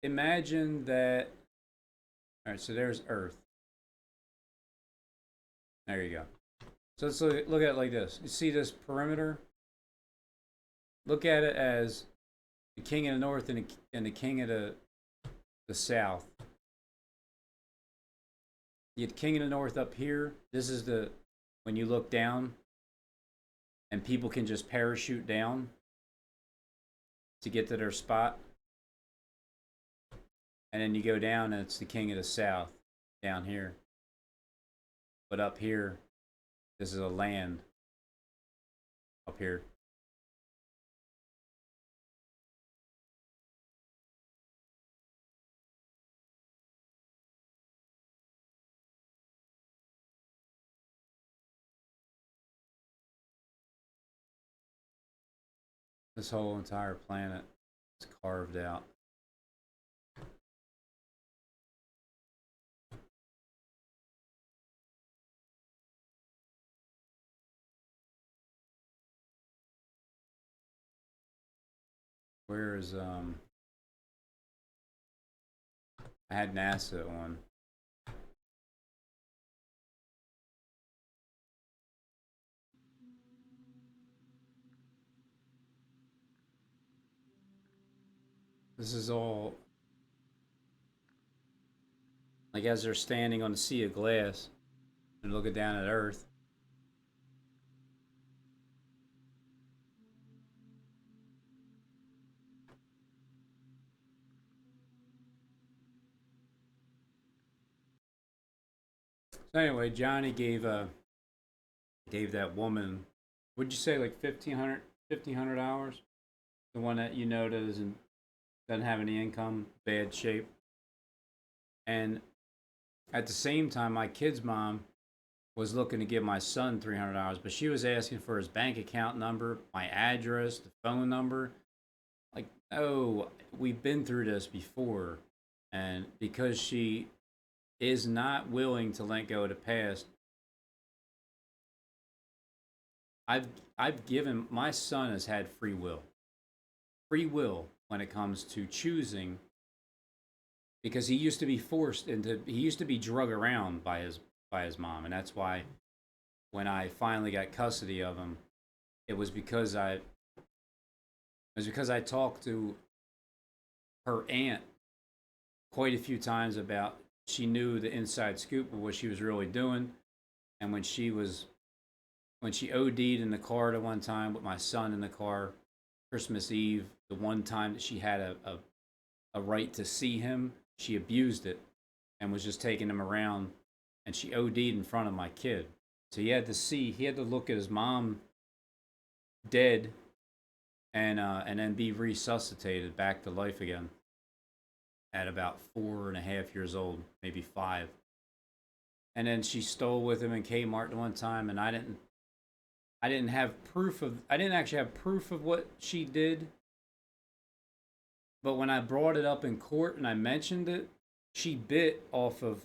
imagine that. All right, so there's Earth. There you go. So let's look at it like this. You see this perimeter? Look at it as the king of the north and the king of the south. You had king of the north up here. This is the when you look down, and people can just parachute down to get to their spot. And then you go down, and it's the king of the south down here. But up here, this is a land up here. This whole entire planet is carved out. Where is I had NASA on. This is all like as they're standing on a sea of glass and looking down at Earth. So anyway, Johnny gave that woman, would you say like 1,500 hours? The one that you know that doesn't have any income, bad shape. And at the same time, my kid's mom was looking to give my son $300, but she was asking for his bank account number, my address, the phone number. Like, oh, we've been through this before. And because she is not willing to let go of the past, I've given my son has had free will. Free will when it comes to choosing, because he used to be he used to be drug around by his mom, and that's why when I finally got custody of him, it was because I talked to her aunt quite a few times about, she knew the inside scoop of what she was really doing. And when she OD'd in the car the one time with my son in the car, Christmas Eve, the one time that she had a right to see him, she abused it and was just taking him around, and she OD'd in front of my kid. So he had to look at his mom dead, and then be resuscitated back to life again at about 4.5 years old, maybe 5. And then she stole with him in Kmart one time, and I didn't actually have proof of what she did. But when I brought it up in court and I mentioned it, she bit off of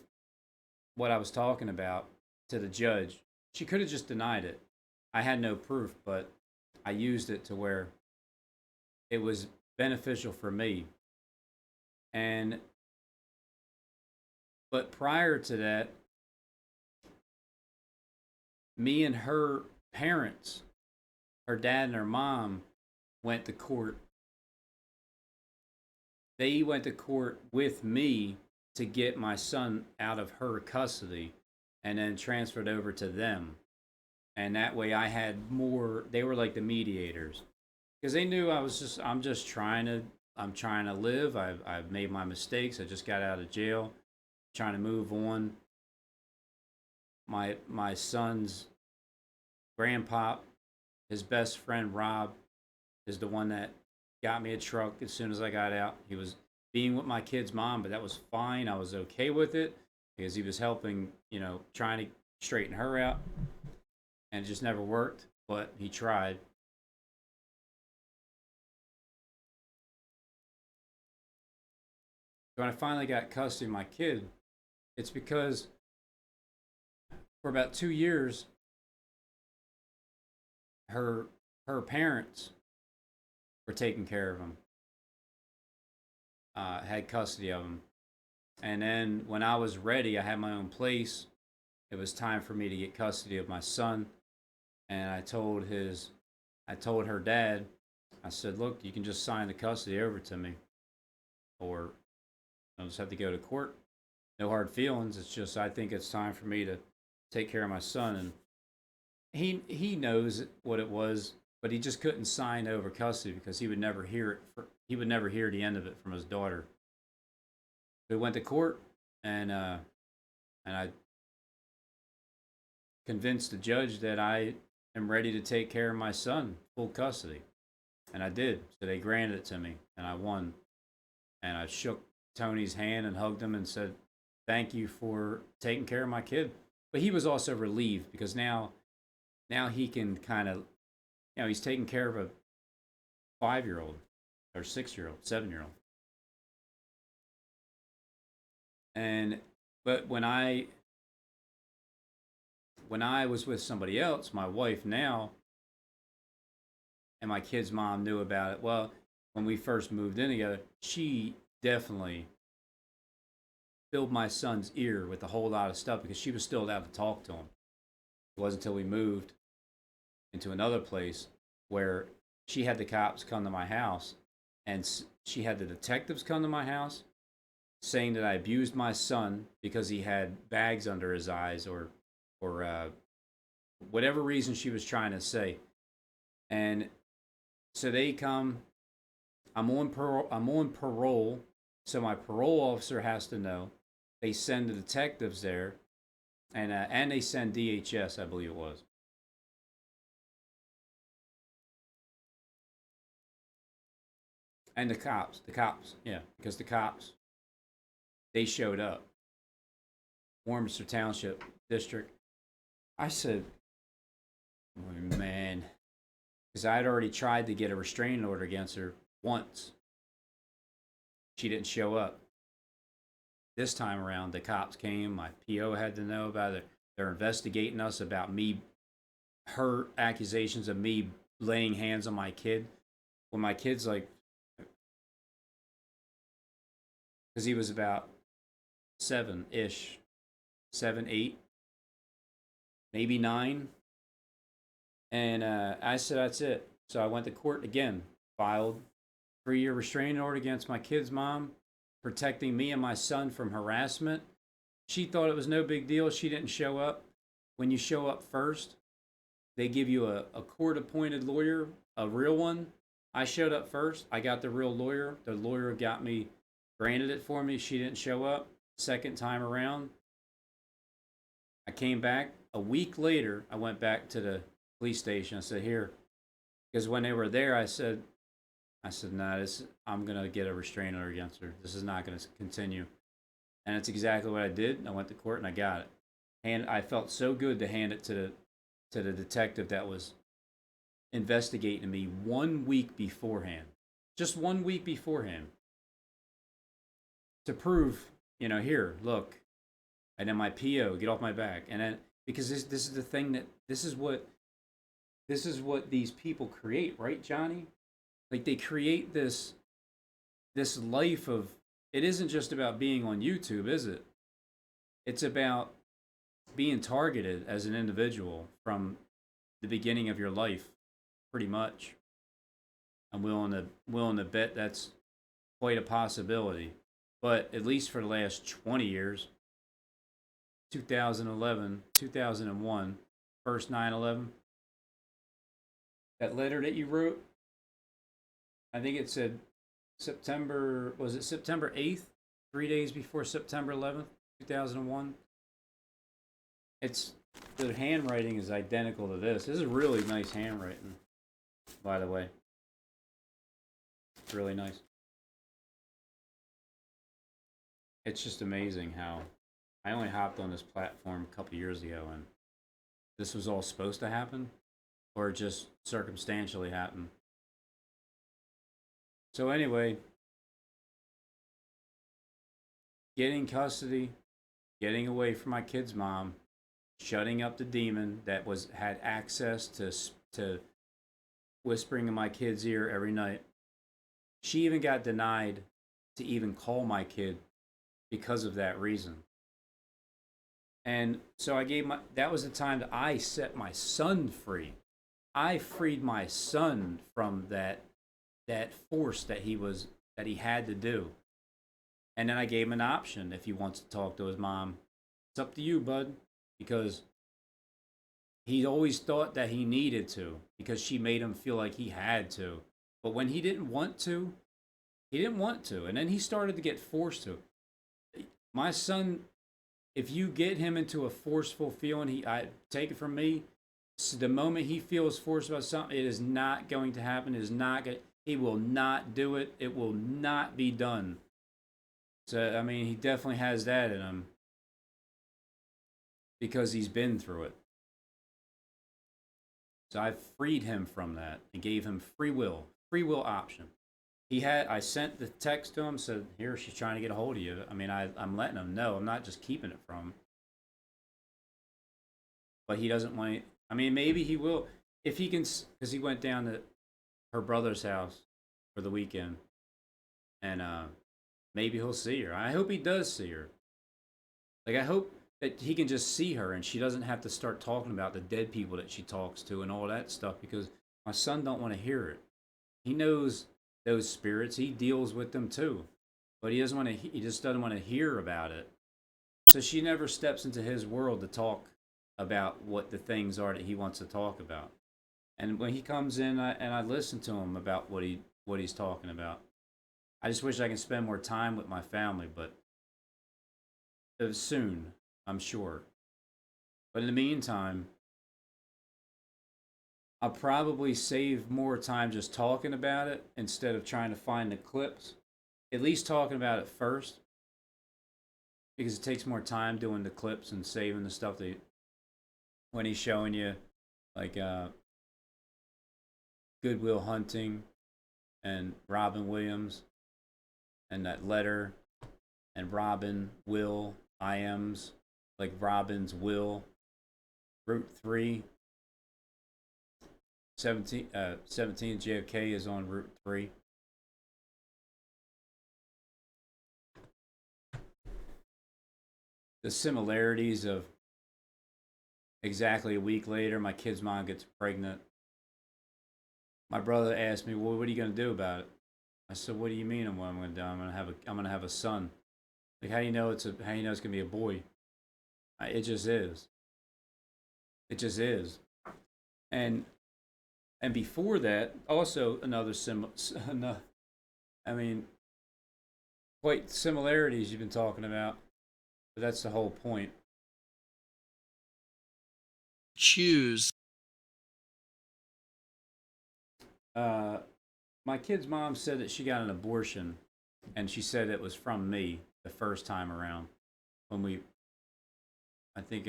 what I was talking about to the judge. She could have just denied it. I had no proof, but I used it to where it was beneficial for me. But prior to that, me and her parents, her dad and her mom, went to court. They went to court with me to get my son out of her custody and then transferred over to them. And that way I had more, they were like the mediators. Because they knew I'm trying to live. I've made my mistakes. I just got out of jail, trying to move on. My son's grandpa, his best friend Rob, is the one that got me a truck as soon as I got out. He was being with my kid's mom, but that was fine. I was okay with it because he was helping, trying to straighten her out, and it just never worked, but he tried. When I finally got custody of my kid, it's because for about 2 years, her parents were taking care of him, had custody of him. And then when I was ready, I had my own place. It was time for me to get custody of my son. And I told her dad, I said, look, you can just sign the custody over to me, or I'll just have to go to court. No hard feelings. It's just, I think it's time for me to take care of my son. And he knows what it was, but he just couldn't sign over custody because he would never hear it. He would never hear the end of it from his daughter. We went to court, and I convinced the judge that I am ready to take care of my son, full custody, and I did. So they granted it to me, and I won. And I shook Tony's hand and hugged him and said, "Thank you for taking care of my kid." But he was also relieved because now he can kind of, he's taking care of a 5-year-old or 6-year-old, 7-year-old. But when I was with somebody else, my wife now, and my kid's mom knew about it. Well, when we first moved in together, she definitely filled my son's ear with a whole lot of stuff because she was still allowed to talk to him. It wasn't until we moved into another place where she had the cops come to my house, and she had the detectives come to my house saying that I abused my son because he had bags under his eyes, or whatever reason she was trying to say. And so they come. I'm on parole, so my parole officer has to know. They send the detectives there, and they send DHS, I believe it was. And the cops, yeah, because the cops, they showed up. Warminster Township District, I said, oh, man, because I had already tried to get a restraining order against her once. She didn't show up. This time around, the cops came. My PO had to know about it. They're investigating us about me, her accusations of me laying hands on my kid. When my kid's like, because he was about 7-ish, 7, 8, maybe 9. And I said, that's it. So I went to court again, filed 3-year restraining order against my kid's mom, protecting me and my son from harassment. She thought it was no big deal. She didn't show up. When you show up first, they give you a court appointed lawyer, a real one. I showed up first. I got the real lawyer. The lawyer got me, granted it for me. She didn't show up. Second time around, I came back. A week later, I went back to the police station. I said, here, because when they were there, I said, nah, I'm going to get a restraining order against her. This is not going to continue. And it's exactly what I did. I went to court and I got it. And I felt so good to hand it to the detective that was investigating me 1 week beforehand. Just 1 week beforehand. To prove, here, look. And then my PO, get off my back. And then, because this is the thing that, this is what these people create, right, Johnny? Like, they create this life of, it isn't just about being on YouTube, is it? It's about being targeted as an individual from the beginning of your life, pretty much. I'm willing to bet that's quite a possibility. But at least for the last 20 years, 2011, 2001, first 9/11, that letter that you wrote, I think it said was it September 8th? 3 days before September 11th, 2001. The handwriting is identical to this. This is really nice handwriting, by the way. It's really nice. It's just amazing how I only hopped on this platform a couple years ago and this was all supposed to happen or just circumstantially happened. So anyway, getting custody, getting away from my kid's mom, shutting up the demon that had access to whispering in my kid's ear every night. She even got denied to even call my kid because of that reason. And so that was the time that I set my son free. I freed my son from that force that he had to do. And then I gave him an option if he wants to talk to his mom. It's up to you, bud, because he always thought that he needed to because she made him feel like he had to. But when he didn't want to, he didn't want to. And then he started to get forced to. My son, if you get him into a forceful feeling, I take it from me, so the moment he feels forced about something, it is not going to happen. He will not do it. It will not be done. So, I mean, he definitely has that in him because he's been through it. So I freed him from that and gave him free will option. I sent the text to him, said, here, she's trying to get a hold of you. I mean, I'm letting him know. I'm not just keeping it from him. But he doesn't want it. I mean, maybe he will. If he can, because he went down to her brother's house for the weekend. And maybe he'll see her. I hope he does see her. Like, I hope that he can just see her and she doesn't have to start talking about the dead people that she talks to and all that stuff, because my son don't want to hear it. He knows those spirits. He deals with them too. But he just doesn't want to hear about it. So she never steps into his world to talk about what the things are that he wants to talk about. And when he comes in and I listen to him about what he's talking about. I just wish I could spend more time with my family, but soon, I'm sure. But in the meantime, I'll probably save more time just talking about it instead of trying to find the clips. At least talking about it first, because it takes more time doing the clips and saving the stuff when he's showing you like Goodwill Hunting and Robin Williams and that letter and Robin Will IMs like Robin's Will Route 3 17 JFK is on Route 3. The similarities of exactly a week later, my kid's mom gets pregnant. My brother asked me, "Well, what are you going to do about it?" I said, "What do you mean? What I'm going to do? I'm going to have a son. Like, how do you know it's going to be a boy? It just is. It just is." And before that, also another I mean, quite similarities you've been talking about. But that's the whole point.
Choose.
My kid's mom said that she got an abortion, and she said it was from me the first time around. When I think,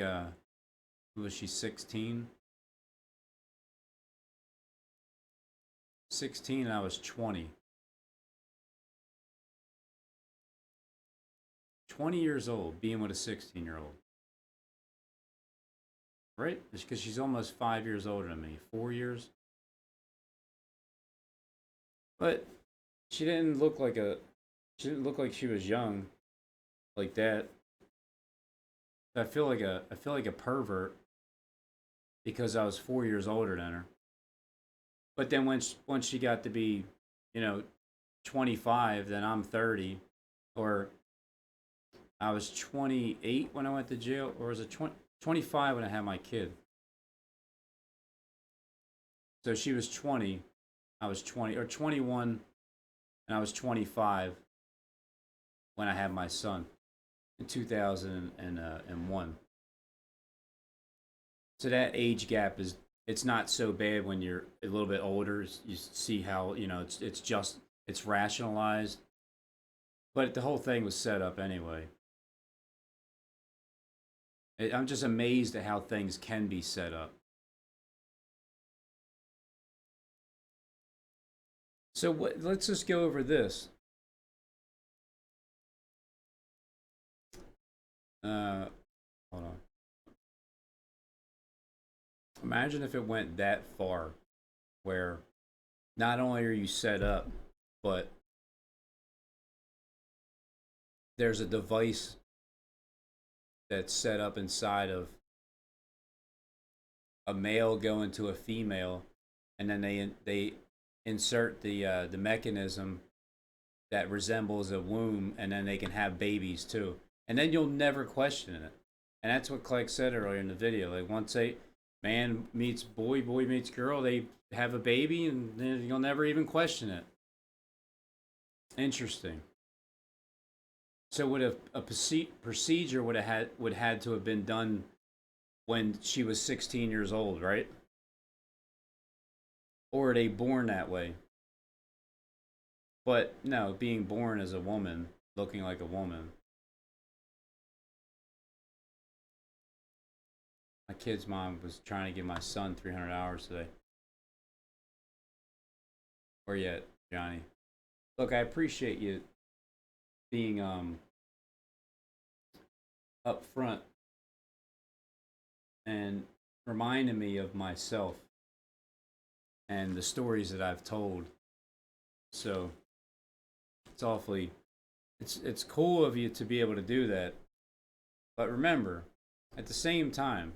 was she 16? 16, and I was 20. 20 years old, being with a 16-year-old. Right? It's because she's almost 5 years older than me. 4 years. But she didn't look like she was young like that. I feel like a pervert because I was 4 years older than her. But then once she got to be, 25, then I'm 30, or I was 28 when I went to jail, or was it 25 when I had my kid? So she was 20, I was 20, or 21, and I was 25 when I had my son in 2001. So that age gap it's not so bad when you're a little bit older. You see how it's rationalized, but the whole thing was set up anyway. I'm just amazed at how things can be set up. So let's just go over this. Hold on. Imagine if it went that far, where not only are you set up, but there's a device that's set up inside of a male going to a female, and then they insert the mechanism that resembles a womb, and then they can have babies too, and then you'll never question it. And that's what Clegg said earlier in the video. Like, once a man meets boy, boy meets girl, they have a baby, and then you'll never even question it. Interesting. So would a procedure would had to have been done when she was 16 years old, right? Or are they born that way? But no, being born as a woman, looking like a woman. My kid's mom was trying to give my son 300 hours today. Where you at, Johnny? Look, I appreciate you being up front and reminding me of myself and the stories that I've told. So it's cool of you to be able to do that. But remember, at the same time,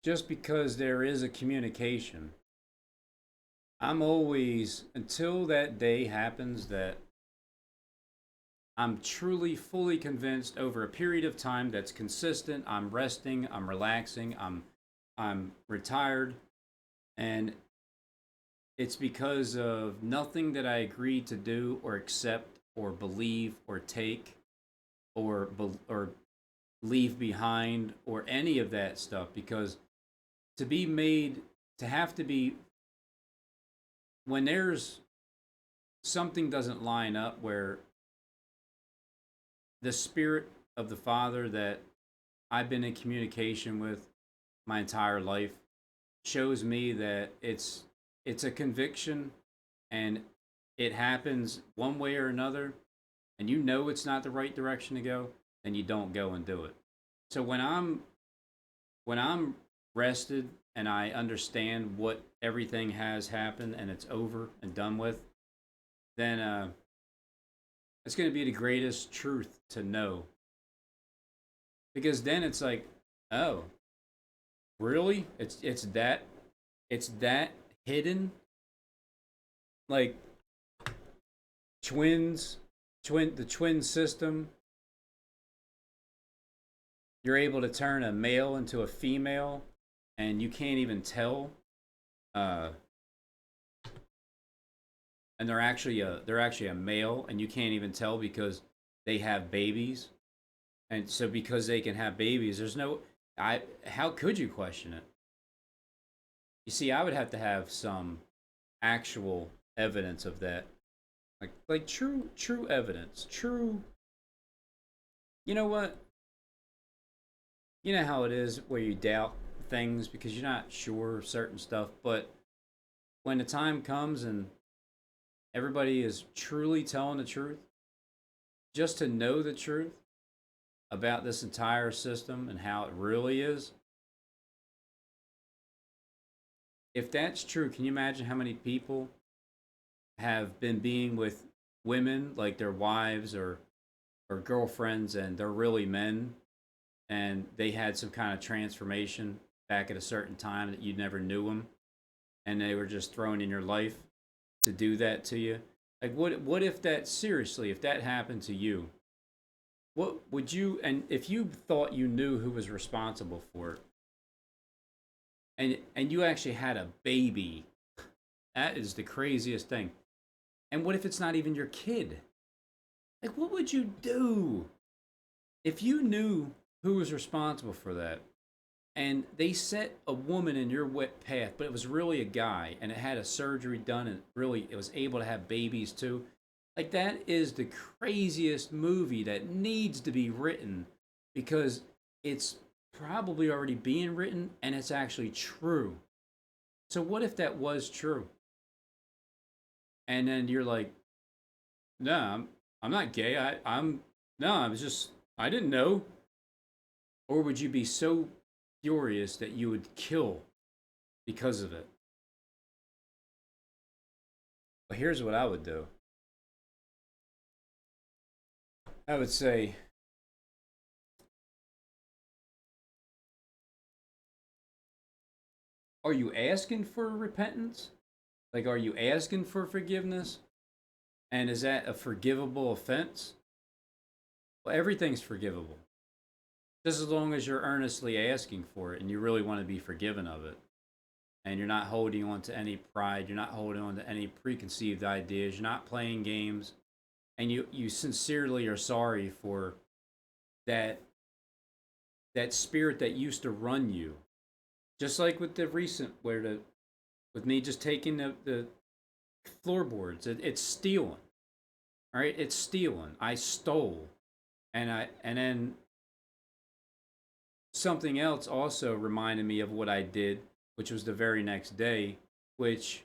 just because there is a communication, I'm always, until that day happens, that I'm truly fully convinced over a period of time that's consistent, I'm resting, I'm relaxing, I'm retired, and it's because of nothing that I agreed to do or accept or believe or take or leave behind or any of that stuff. Because to have to be, when there's something doesn't line up, where the spirit of the Father that I've been in communication with my entire life shows me that it's a conviction, and it happens one way or another, and you know it's not the right direction to go, then you don't go and do it. So when I'm rested and I understand what everything has happened and it's over and done with, then it's going to be the greatest truth to know, because then it's like, oh, really? It's that hidden, like twins, the twin system. You're able to turn a male into a female, and you can't even tell. Uh, and they're actually a male, and you can't even tell because they have babies. And so because they can have babies, there's no I how could you question it? You see, I would have to have some actual evidence of that. Like true evidence. True. You know what? You know how it is where you doubt things because you're not sure of certain stuff, but when the time comes and everybody is truly telling the truth, just to know the truth about this entire system and how it really is, if that's true, can you imagine how many people have been being with women like their wives or girlfriends, and they're really men, and they had some kind of transformation back at a certain time that you never knew them, and they were just thrown in your life to do that to you? Like, what if that, seriously, if that happened to you, what would you, and if you thought you knew who was responsible for it, and you actually had a baby, that is the craziest thing. And what if it's not even your kid? Like, what would you do if you knew who was responsible for that, and they set a woman in your wet path, but it was really a guy, and it had a surgery done, and really it was able to have babies too? Like, that is the craziest movie that needs to be written, because it's probably already being written and it's actually true. So what if that was true? And then you're like, no, I'm not gay. I'm no, I was just, I didn't know. Or would you be so furious that you would kill because of it? Well, here's what I would do. I would say, are you asking for repentance? Like, are you asking for forgiveness? And is that a forgivable offense? Well, everything's forgivable, just as long as you're earnestly asking for it and you really want to be forgiven of it. And you're not holding on to any pride, you're not holding on to any preconceived ideas, you're not playing games, and you sincerely are sorry for that that spirit that used to run you. Just like with the recent, with me just taking the floorboards, it's stealing. All right, it's stealing. I stole, and then something else also reminded me of what I did, which was the very next day. Which,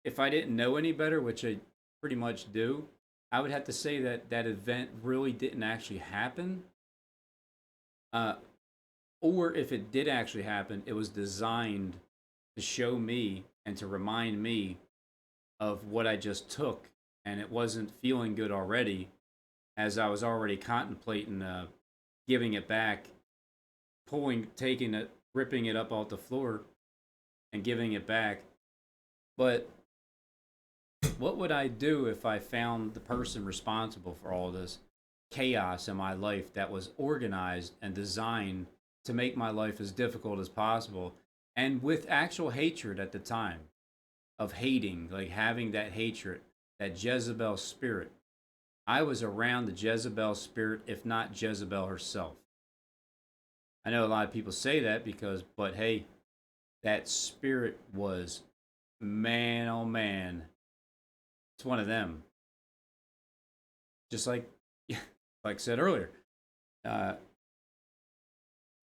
if I didn't know any better, which I pretty much do, I would have to say that that event really didn't actually happen. Uh, or if it did actually happen, it was designed to show me and to remind me of what I just took, and it wasn't feeling good already, as I was already contemplating giving it back, taking it, ripping it up off the floor, and giving it back. But what would I do if I found the person responsible for all this chaos in my life that was organized and designed to make my life as difficult as possible, and with actual hatred at the time, of hating, like having that hatred, that Jezebel spirit? I was around the Jezebel spirit, if not Jezebel herself. I know a lot of people say that because, but hey, that spirit was, man, oh man, it's one of them. Just like, like I said earlier, uh,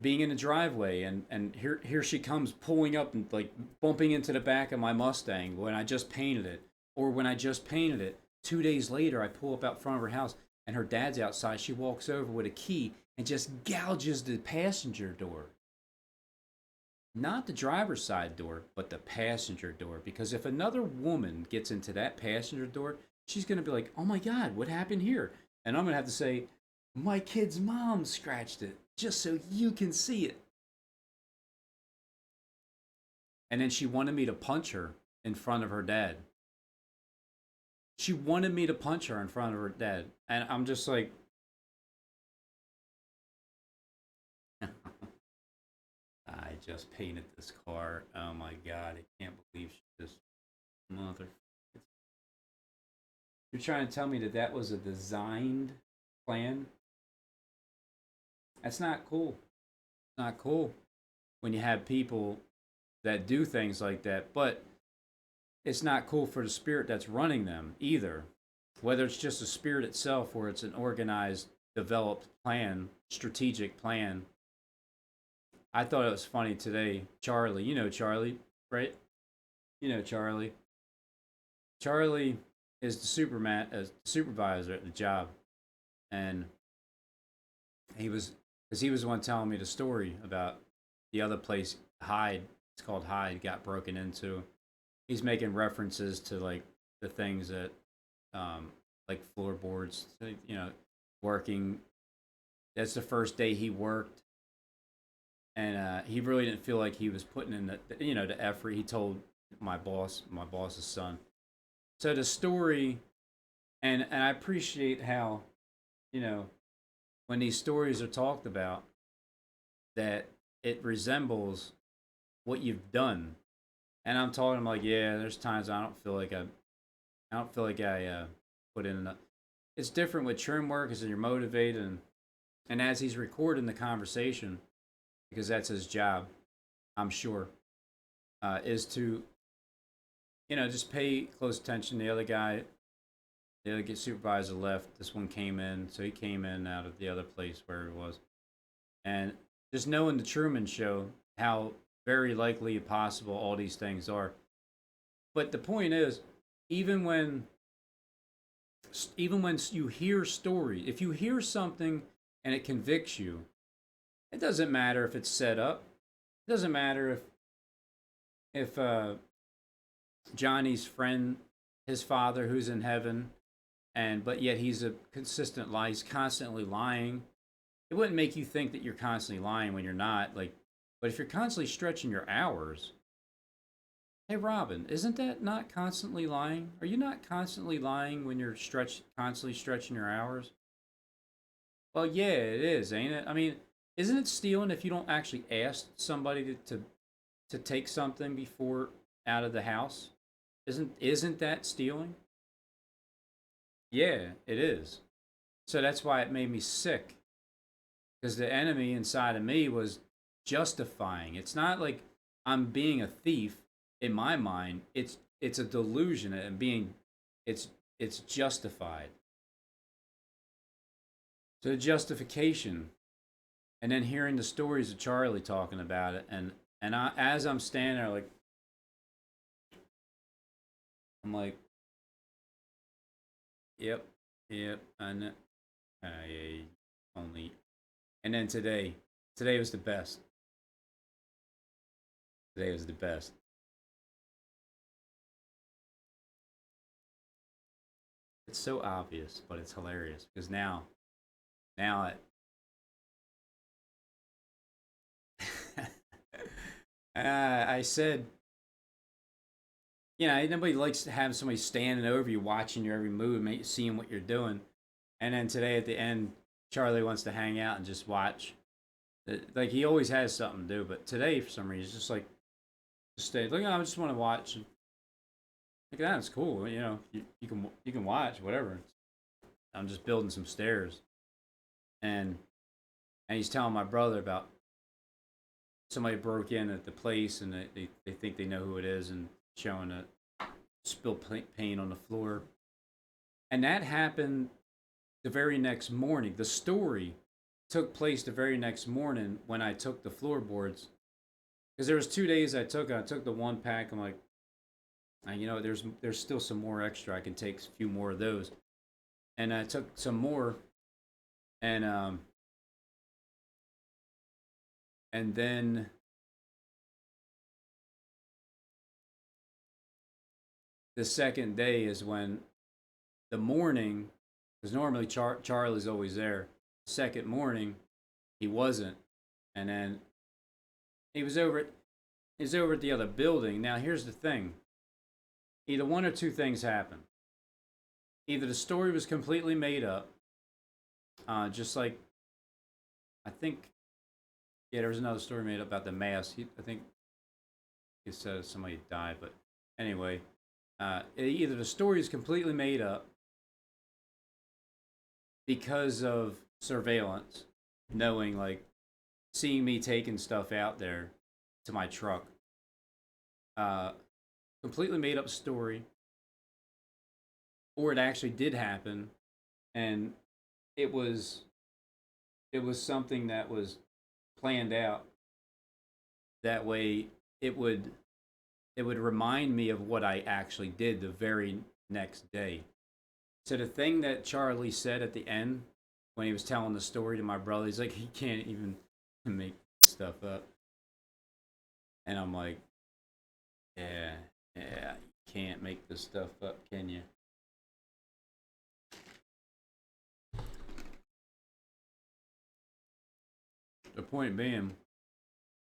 being in the driveway, and here she comes pulling up and like bumping into the back of my Mustang when I just painted it. Or when I just painted it, 2 days later I pull up out front of her house and her dad's outside. She walks over with a key and just gouges the passenger door. Not the driver's side door, but the passenger door. Because if another woman gets into that passenger door, she's going to be like, oh my God, what happened here? And I'm going to have to say, my kid's mom scratched it just so you can see it. And then she wanted me to punch her in front of her dad. She wanted me to punch her in front of her dad. And I'm just like, I just painted this car. Oh my God, I can't believe she just mother. You're trying to tell me that that was a designed plan? That's not cool. It's not cool when you have people that do things like that, but it's not cool for the spirit that's running them either. Whether it's just the spirit itself or it's an organized, developed plan, strategic plan. I thought it was funny today. Charlie, you know Charlie, right? You know Charlie. Charlie is the supervisor at the job, and he was because he was the one telling me the story about the other place, Hyde. It's called Hyde. Got broken into. He's making references to like the things that, like floorboards, working. That's the first day he worked, and he really didn't feel like he was putting in the effort. He told my boss's son. So the story, and I appreciate how, when these stories are talked about, that it resembles what you've done. And I'm talking like, yeah, there's times I don't feel like I put in enough. It's different with trim work as you're motivated, and as he's recording the conversation, because that's his job, I'm sure, is to, just pay close attention. The other supervisor left. This one came in, so he came in out of the other place where he was, and just knowing the Truman Show, how very likely possible all these things are. But the point is, even when you hear stories, if you hear something and it convicts you, it doesn't matter if it's set up. It doesn't matter if Johnny's friend, his father, who's in heaven, but yet he's a consistent lie. He's constantly lying. It wouldn't make you think that you're constantly lying when you're not. But if you're constantly stretching your hours, hey Robin, isn't that not constantly lying? Are you not constantly lying when you're constantly stretching your hours? Well, yeah, it is, ain't it? I mean, isn't it stealing if you don't actually ask somebody to take something before out of the house? Isn't that stealing? Yeah, it is. So that's why it made me sick. Because the enemy inside of me was justifying. It's not like I'm being a thief in my mind. It's a delusion and it's justified. So the justification, and then hearing the stories of Charlie talking about it, and as I'm standing there, I'm like, yep, I know. I only, and then today was the best. Today was the best. It's so obvious, but it's hilarious because now I said, nobody likes to have somebody standing over you, watching your every move, seeing what you're doing. And then today at the end, Charlie wants to hang out and just watch. Like he always has something to do, but today for some reason, it's just like, just stay. Look, I just want to watch. Like that's cool. You can watch whatever. I'm just building some stairs, and he's telling my brother about somebody broke in at the place, and they think they know who it is, and showing a spilled paint on the floor, and that happened the very next morning. The story took place the very next morning when I took the floorboards. Because there was 2 days I took. I took the one pack. I'm like, there's still some more extra. I can take a few more of those. And I took some more, and then the second day is when the morning, because normally Charlie's always there. Second morning, he wasn't, and then he was over at the other building. Now here's the thing: either one or two things happened. Either the story was completely made up, just like I think, yeah, there was another story made up about the mask. I think he said somebody died, but anyway, either the story is completely made up because of surveillance, knowing, like, seeing me taking stuff out there to my truck. Completely made up story, or it actually did happen, and it was something that was planned out. That way, it would remind me of what I actually did the very next day. So the thing that Charlie said at the end when he was telling the story to my brother, he's like, he can't even make stuff up. And I'm like, yeah, you can't make this stuff up, can you? The point being,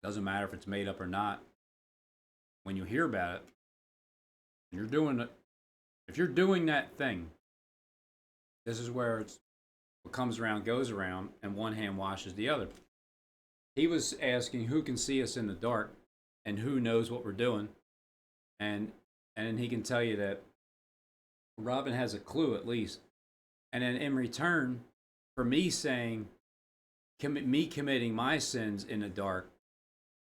doesn't matter if it's made up or not. When you hear about it, and you're doing it, if you're doing that thing, this is where it's what comes around goes around, and one hand washes the other. He was asking who can see us in the dark, and who knows what we're doing, and then he can tell you that Robin has a clue at least, and then in return for me saying, me committing my sins in the dark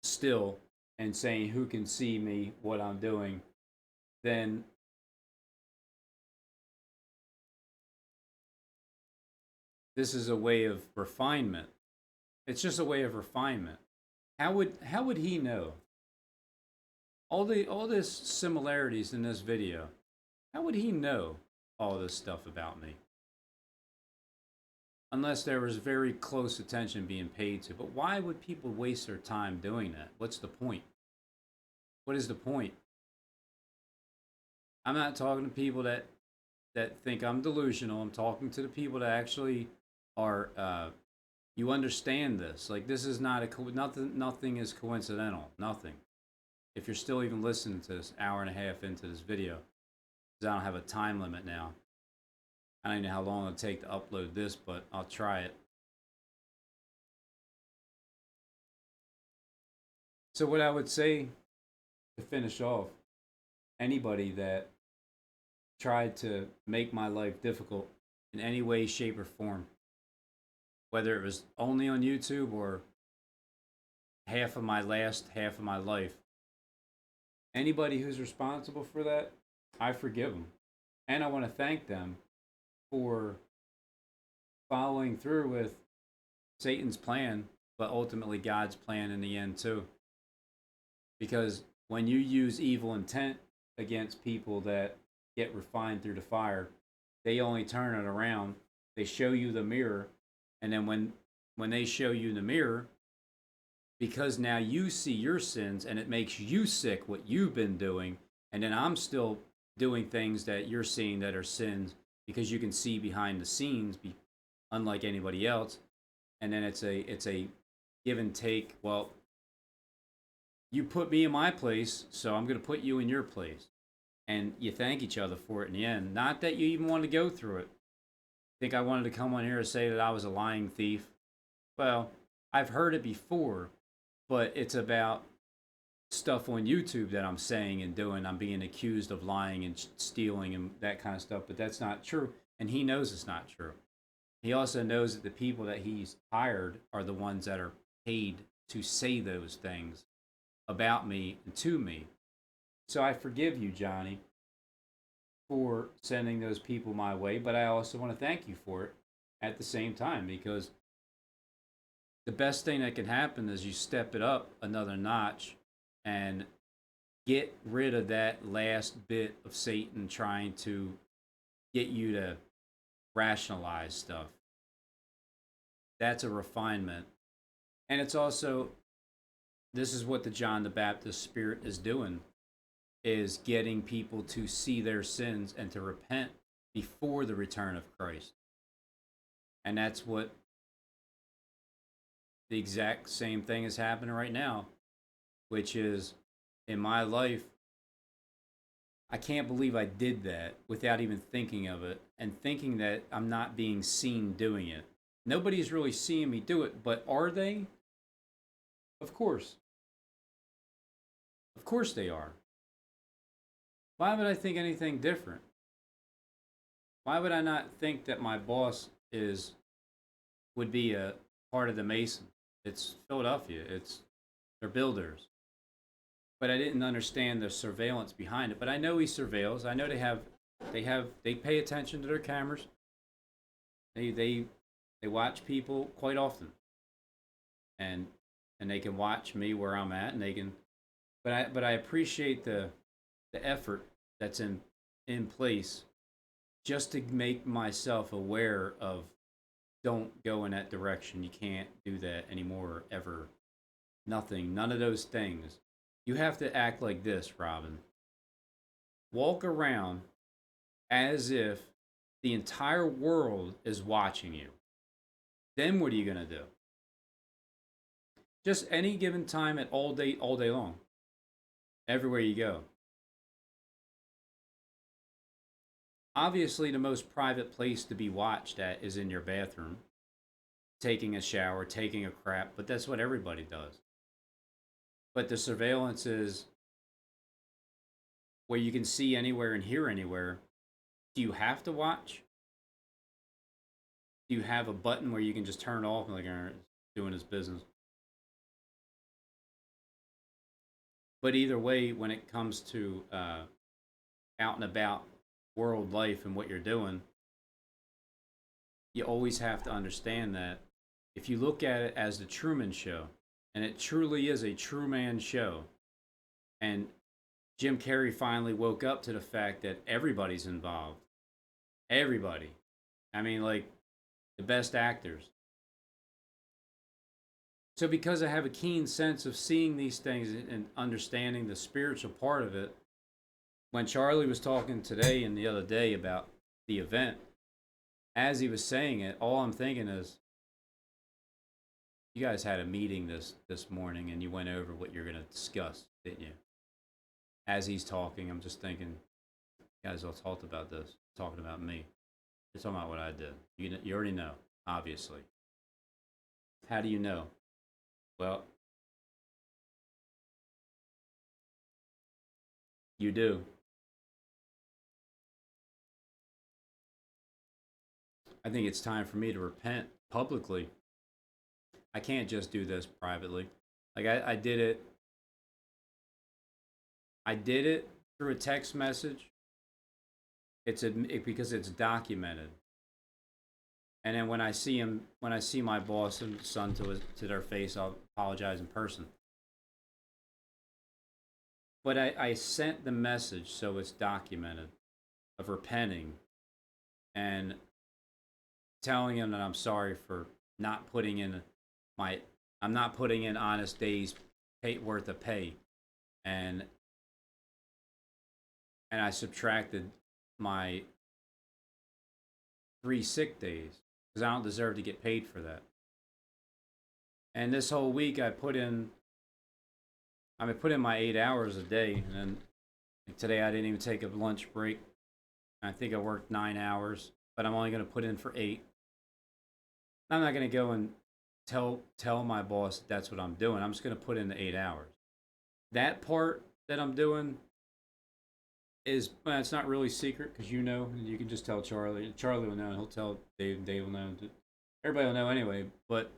still, and saying who can see me, what I'm doing, then this is a way of refinement. It's just a way of refinement. How would he know? All this similarities in this video. How would he know all this stuff about me? Unless there was very close attention being paid to. But why would people waste their time doing that? What's the point? What is the point? I'm not talking to people that think I'm delusional. I'm talking to the people that actually are. You understand this? Like, this is not nothing is coincidental. Nothing. If you're still even listening to this hour and a half into this video, because I don't have a time limit now. I don't know how long it'll take to upload this, but I'll try it. So what I would say to finish off, anybody that tried to make my life difficult in any way, shape, or form, whether it was only on YouTube or half of my life, anybody who's responsible for that, I forgive them. And I want to thank them for following through with Satan's plan, but ultimately God's plan in the end too. Because when you use evil intent against people that get refined through the fire, they only turn it around. They show you the mirror, and then when they show you the mirror, because now you see your sins and it makes you sick what you've been doing, and then I'm still doing things that you're seeing that are sins because you can see behind the scenes, unlike anybody else. And then it's a give and take. Well, you put me in my place, so I'm going to put you in your place. And you thank each other for it in the end. Not that you even want to go through it. I think I wanted to come on here and say that I was a lying thief. Well, I've heard it before, but it's about stuff on YouTube that I'm saying and doing. I'm being accused of lying and stealing and that kind of stuff, but that's not true. And he knows it's not true. He also knows that the people that he's hired are the ones that are paid to say those things about me and to me. So I forgive you, Johnny, for sending those people my way, but I also want to thank you for it at the same time, because the best thing that can happen is you step it up another notch and get rid of that last bit of Satan trying to get you to rationalize stuff. That's a refinement. And it's also, this is what the John the Baptist spirit is doing, is getting people to see their sins and to repent before the return of Christ. And that's what the exact same thing is happening right now, which is in my life, I can't believe I did that without even thinking of it and thinking that I'm not being seen doing it. Nobody's really seeing me do it, but are they? Of course. Of course they are. Why would I think anything different? Why would I not think that my boss would be a part of the Mason? It's Philadelphia. They're builders. But I didn't understand the surveillance behind it. But I know he surveils. I know they pay attention to their cameras. They watch people quite often. And they can watch me where I'm at, and they can but I appreciate the effort that's in place just to make myself aware of, don't go in that direction. You can't do that anymore, ever. Nothing. None of those things. You have to act like this, Robin. Walk around as if the entire world is watching you. Then what are you going to do? Just any given time at all day long. Everywhere you go. Obviously, the most private place to be watched at is in your bathroom. Taking a shower, taking a crap, but that's what everybody does. But the surveillance is where you can see anywhere and hear anywhere. Do you have to watch? Do you have a button where you can just turn it off and like, all right, doing his business? But either way, when it comes to out and about world life and what you're doing, you always have to understand that if you look at it as the Truman Show, and it truly is a true man show, and Jim Carrey finally woke up to the fact that everybody's involved. Everybody. I mean, like, the best actors. So because I have a keen sense of seeing these things and understanding the spiritual part of it, when Charlie was talking today and the other day about the event, as he was saying it, all I'm thinking is, you guys had a meeting this morning and you went over what you're going to discuss, didn't you? As he's talking, I'm just thinking, you guys all talked about this, talking about me. You're talking about what I did. You already know, obviously. How do you know? Well, you do. I think it's time for me to repent publicly. I can't just do this privately. Like I did it. I did it through a text message. Because it's documented. And then when I see my boss and son to their face, I'll apologize in person. But I sent the message so it's documented of repenting and telling him that I'm sorry for not putting in I'm not putting in honest days worth of pay, and I subtracted my 3 sick days because I don't deserve to get paid for that. And this whole week I put in my 8 hours a day, and then today I didn't even take a lunch break. I think I worked 9 hours, but I'm only going to put in for 8. I'm not going to go and tell my boss that's what I'm doing. I'm just going to put in the 8 hours. That part that I'm doing it's not really secret because you can just tell Charlie. Charlie will know, and he'll tell Dave, and Dave will know. Everybody will know anyway, but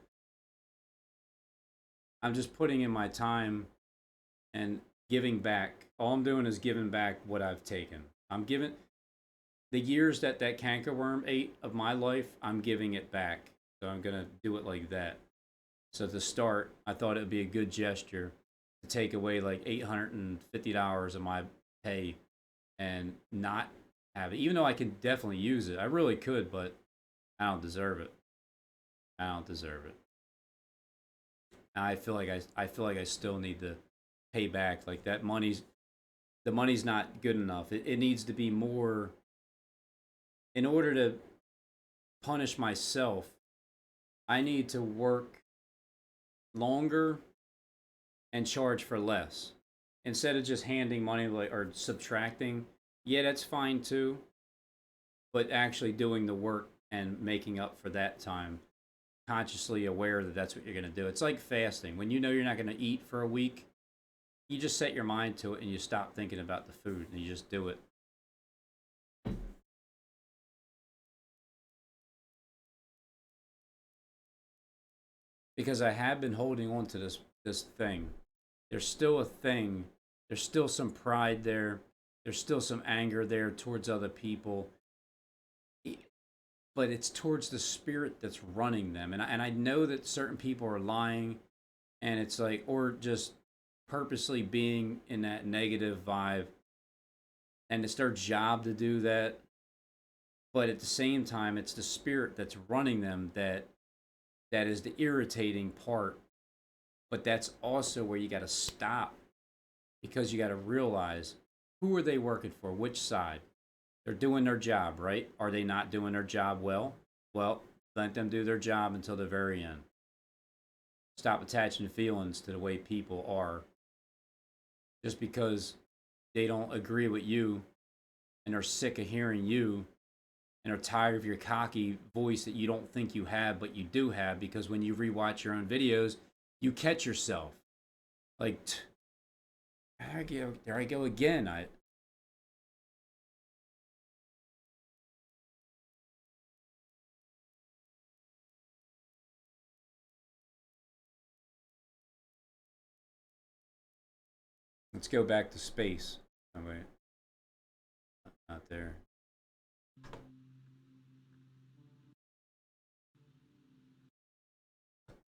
I'm just putting in my time and giving back. All I'm doing is giving back what I've taken. I'm giving the years that cankerworm ate of my life, I'm giving it back. So I'm going to do it like that. So to start, I thought it would be a good gesture to take away like $850 of my pay and not have it. Even though I could definitely use it, I really could, but I don't deserve it. I don't deserve it. I feel like I feel like I still need to pay back. Like that the money's not good enough. It needs to be more in order to punish myself. I need to work longer and charge for less instead of just handing money like or subtracting. Yeah, that's fine too, but actually doing the work and making up for that time, consciously aware that that's what you're going to do. It's like fasting. When you know you're not going to eat for a week, you just set your mind to it and you stop thinking about the food and you just do it. Because I have been holding on to this thing. There's still a thing. There's still some pride there. There's still some anger there towards other people. But it's towards the spirit that's running them. And I know that certain people are lying and it's like, or just purposely being in that negative vibe. And it's their job to do that. But at the same time, it's the spirit that's running them that is the irritating part. But that's also where you got to stop because you got to realize who are they working for, which side. They're doing their job, right? Are they not doing their job well? Well, let them do their job until the very end. Stop attaching feelings to the way people are. Just because they don't agree with you and are sick of hearing you and are tired of your cocky voice that you don't think you have, but you do have, because when you rewatch your own videos, you catch yourself. Like, there I go again. Let's go back to space. Oh, wait. Not there.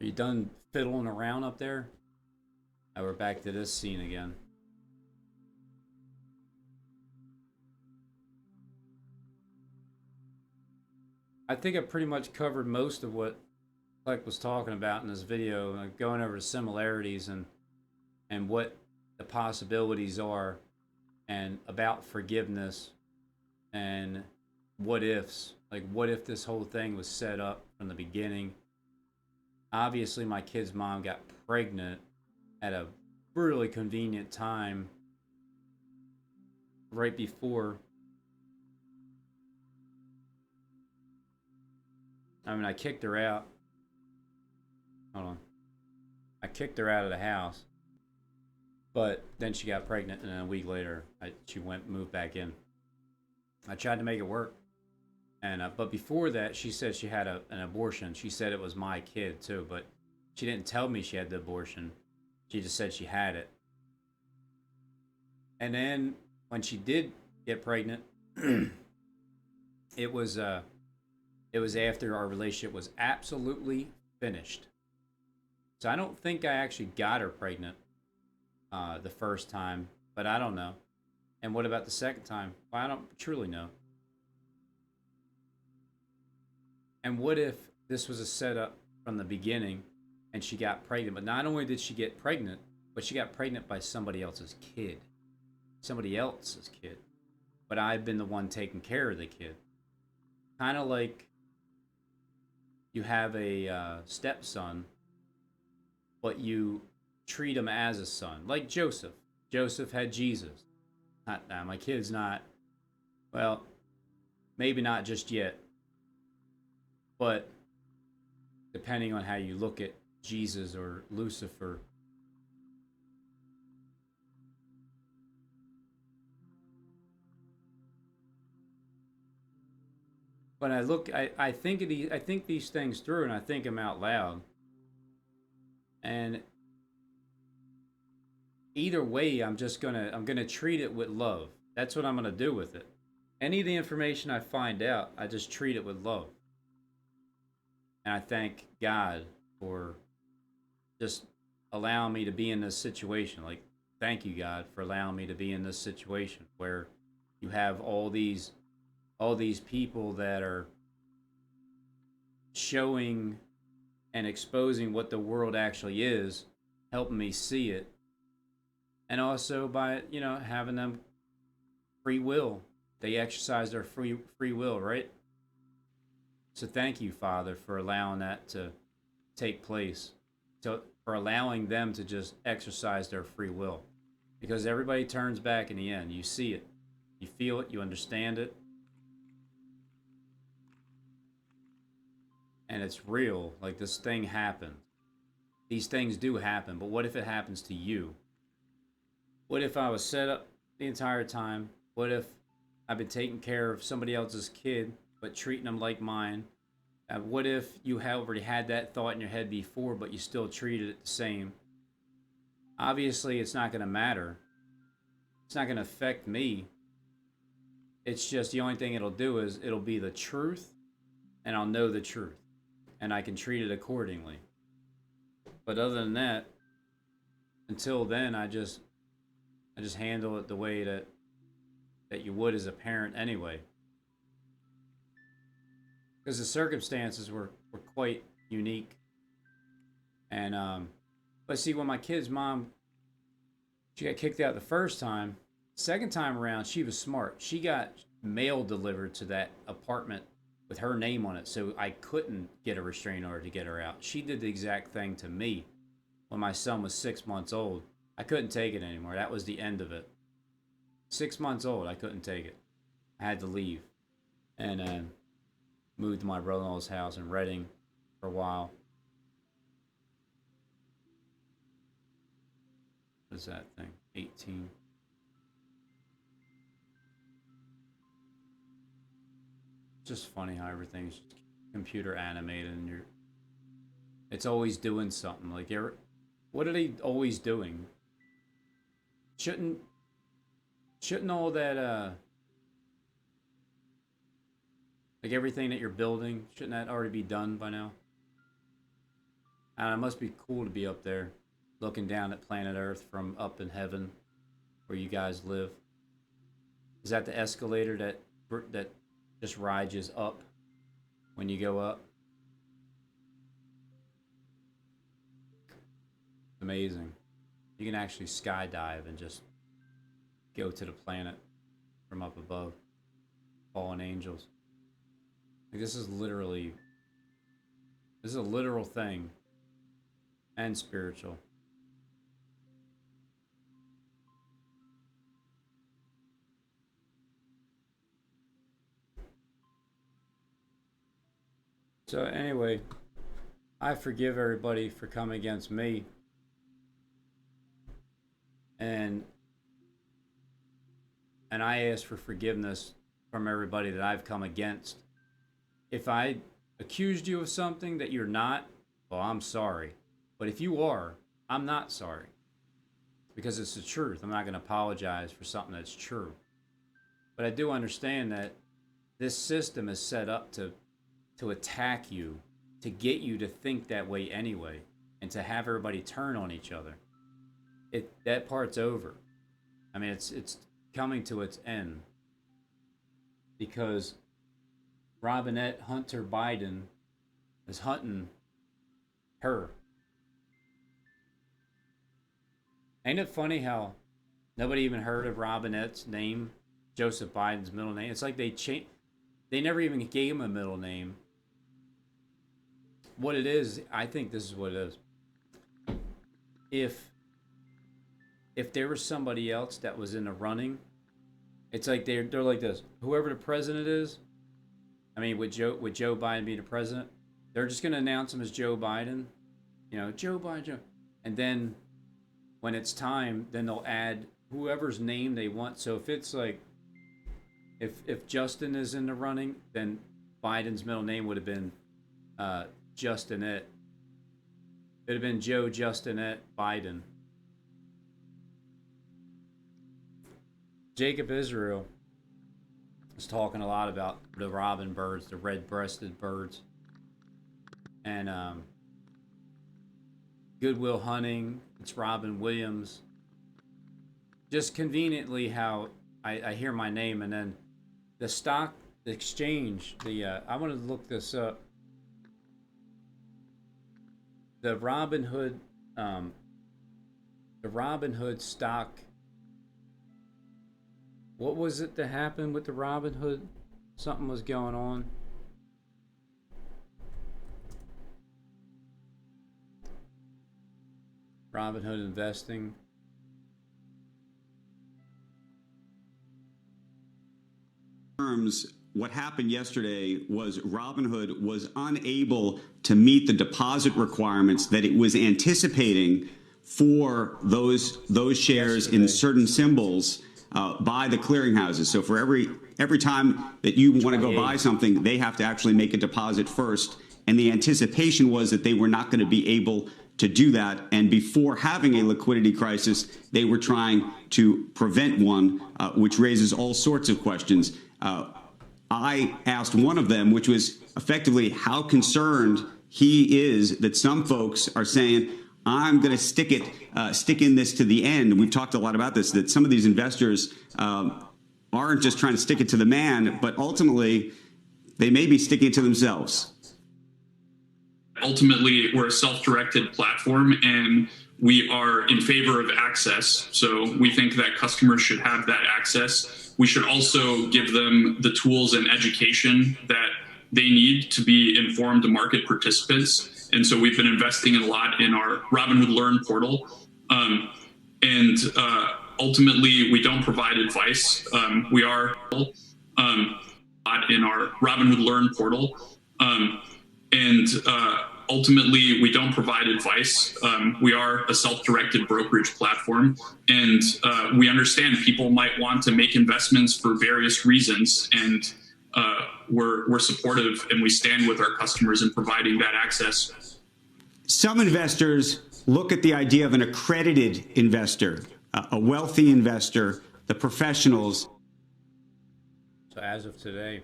Are you done fiddling around up there? Now we're back to this scene again. I think I pretty much covered most of what Kleck was talking about in this video, going over the similarities and what the possibilities are, and about forgiveness and what ifs. Like, what if this whole thing was set up from the beginning? Obviously, my kid's mom got pregnant at a really convenient time right before. I mean, I kicked her out. Hold on. I kicked her out of the house. But then she got pregnant, and then a week later, she moved back in. I tried to make it work. And but before that, she said she had an abortion. She said it was my kid, too. But she didn't tell me she had the abortion. She just said she had it. And then when she did get pregnant, it was after our relationship was absolutely finished. So I don't think I actually got her pregnant the first time, but I don't know. And what about the second time? Well, I don't truly know. And what if this was a setup from the beginning and she got pregnant? But not only did she get pregnant, but she got pregnant by somebody else's kid. Somebody else's kid. But I've been the one taking care of the kid. Kind of like you have a stepson, but you treat him as a son. Like Joseph. Joseph had Jesus. My kid's not, well, maybe not just yet. But depending on how you look at Jesus or Lucifer, but I think I think these things through and I think them out loud. And either way, I'm gonna treat it with love. That's what I'm gonna do with it. Any of the information I find out, I just treat it with love. And I thank God for just allowing me to be in this situation. Like, thank you, God, for allowing me to be in this situation where you have all these people that are showing and exposing what the world actually is, helping me see it, and also by having them free will. They exercise their free will, right? So thank you, Father, for allowing that to take place, to for allowing them to just exercise their free will, because everybody turns back in the end. You see it, you feel it, you understand it, and it's real. Like, this thing happened. These things do happen, but what if it happens to you? What if I was set up the entire time? What if I've been taking care of somebody else's kid, but treating them like mine? What if you have already had that thought in your head before, but you still treated it the same? Obviously, it's not going to matter. It's not going to affect me. It's just the only thing it'll do is it'll be the truth, and I'll know the truth, and I can treat it accordingly. But other than that, until then, I just handle it the way that you would as a parent anyway. Because the circumstances were quite unique. And but see, when my kid's mom, she got kicked out the first time. Second time around, she was smart. She got mail delivered to that apartment with her name on it, so I couldn't get a restraining order to get her out. She did the exact thing to me when my son was 6 months old. I couldn't take it anymore. That was the end of it. 6 months old, I couldn't take it. I had to leave, and moved to my brother-in-law's house in Reading for a while. What is that thing? 18. It's just funny how everything's computer animated, and it's always doing something. Like, what are they always doing? Shouldn't all that like everything that you're building, shouldn't that already be done by now? And it must be cool to be up there looking down at planet Earth from up in heaven where you guys live. Is that the escalator that just rides up when you go up? Amazing. You can actually skydive and just go to the planet from up above. Fallen angels. Like, this is a literal thing, and spiritual. So anyway, I forgive everybody for coming against me, and I ask for forgiveness from everybody that I've come against. If I accused you of something that you're not, well, I'm sorry. But if you are, I'm not sorry. Because it's the truth. I'm not going to apologize for something that's true. But I do understand that this system is set up to attack you, to get you to think that way anyway, and to have everybody turn on each other. That part's over. I mean, it's coming to its end. Because Robinette Hunter Biden is hunting her. Ain't it funny how nobody even heard of Robinette's name, Joseph Biden's middle name? It's like they never even gave him a middle name. What it is, I think this is what it is. If there was somebody else that was in the running, it's like they're like this. Whoever the president is, I mean, would Joe Biden be the president? They're just gonna announce him as Joe Biden, Joe Biden, and then when it's time, then they'll add whoever's name they want. So if it's like, if Justin is in the running, then Biden's middle name would have been Justinette. It would have been Joe Justinette Biden. Jacob Israel is talking a lot about the robin birds, the red-breasted birds, and Goodwill Hunting. It's Robin Williams. Just conveniently how I hear my name, and then the stock exchange. I want to look this up. The Robinhood stock. What was it that happened with the Robinhood? Something was going on. Robinhood investing.
What happened yesterday was Robinhood was unable to meet the deposit requirements that it was anticipating for those shares in certain symbols by the clearinghouses. So for every time that you want to go buy something, they have to actually make a deposit first. And the anticipation was that they were not going to be able to do that. And before having a liquidity crisis, they were trying to prevent one, which raises all sorts of questions. I asked one of them, which was effectively how concerned he is that some folks are saying, I'm going to stick in this to the end. We've talked a lot about this, that some of these investors aren't just trying to stick it to the man, but ultimately they may be sticking it to themselves.
Ultimately, we're a self-directed platform, and we are in favor of access. So we think that customers should have that access. We should also give them the tools and education that they need to be informed market participants. And so we've been investing a lot in our Robinhood Learn portal. Ultimately, we don't provide advice. We are in our Robinhood Learn portal. Ultimately, we don't provide advice. We are a self-directed brokerage platform, and we understand people might want to make investments for various reasons, and we're supportive, and we stand with our customers in providing that access.
Some investors look at the idea of an accredited investor, a wealthy investor, the professionals.
So as of today,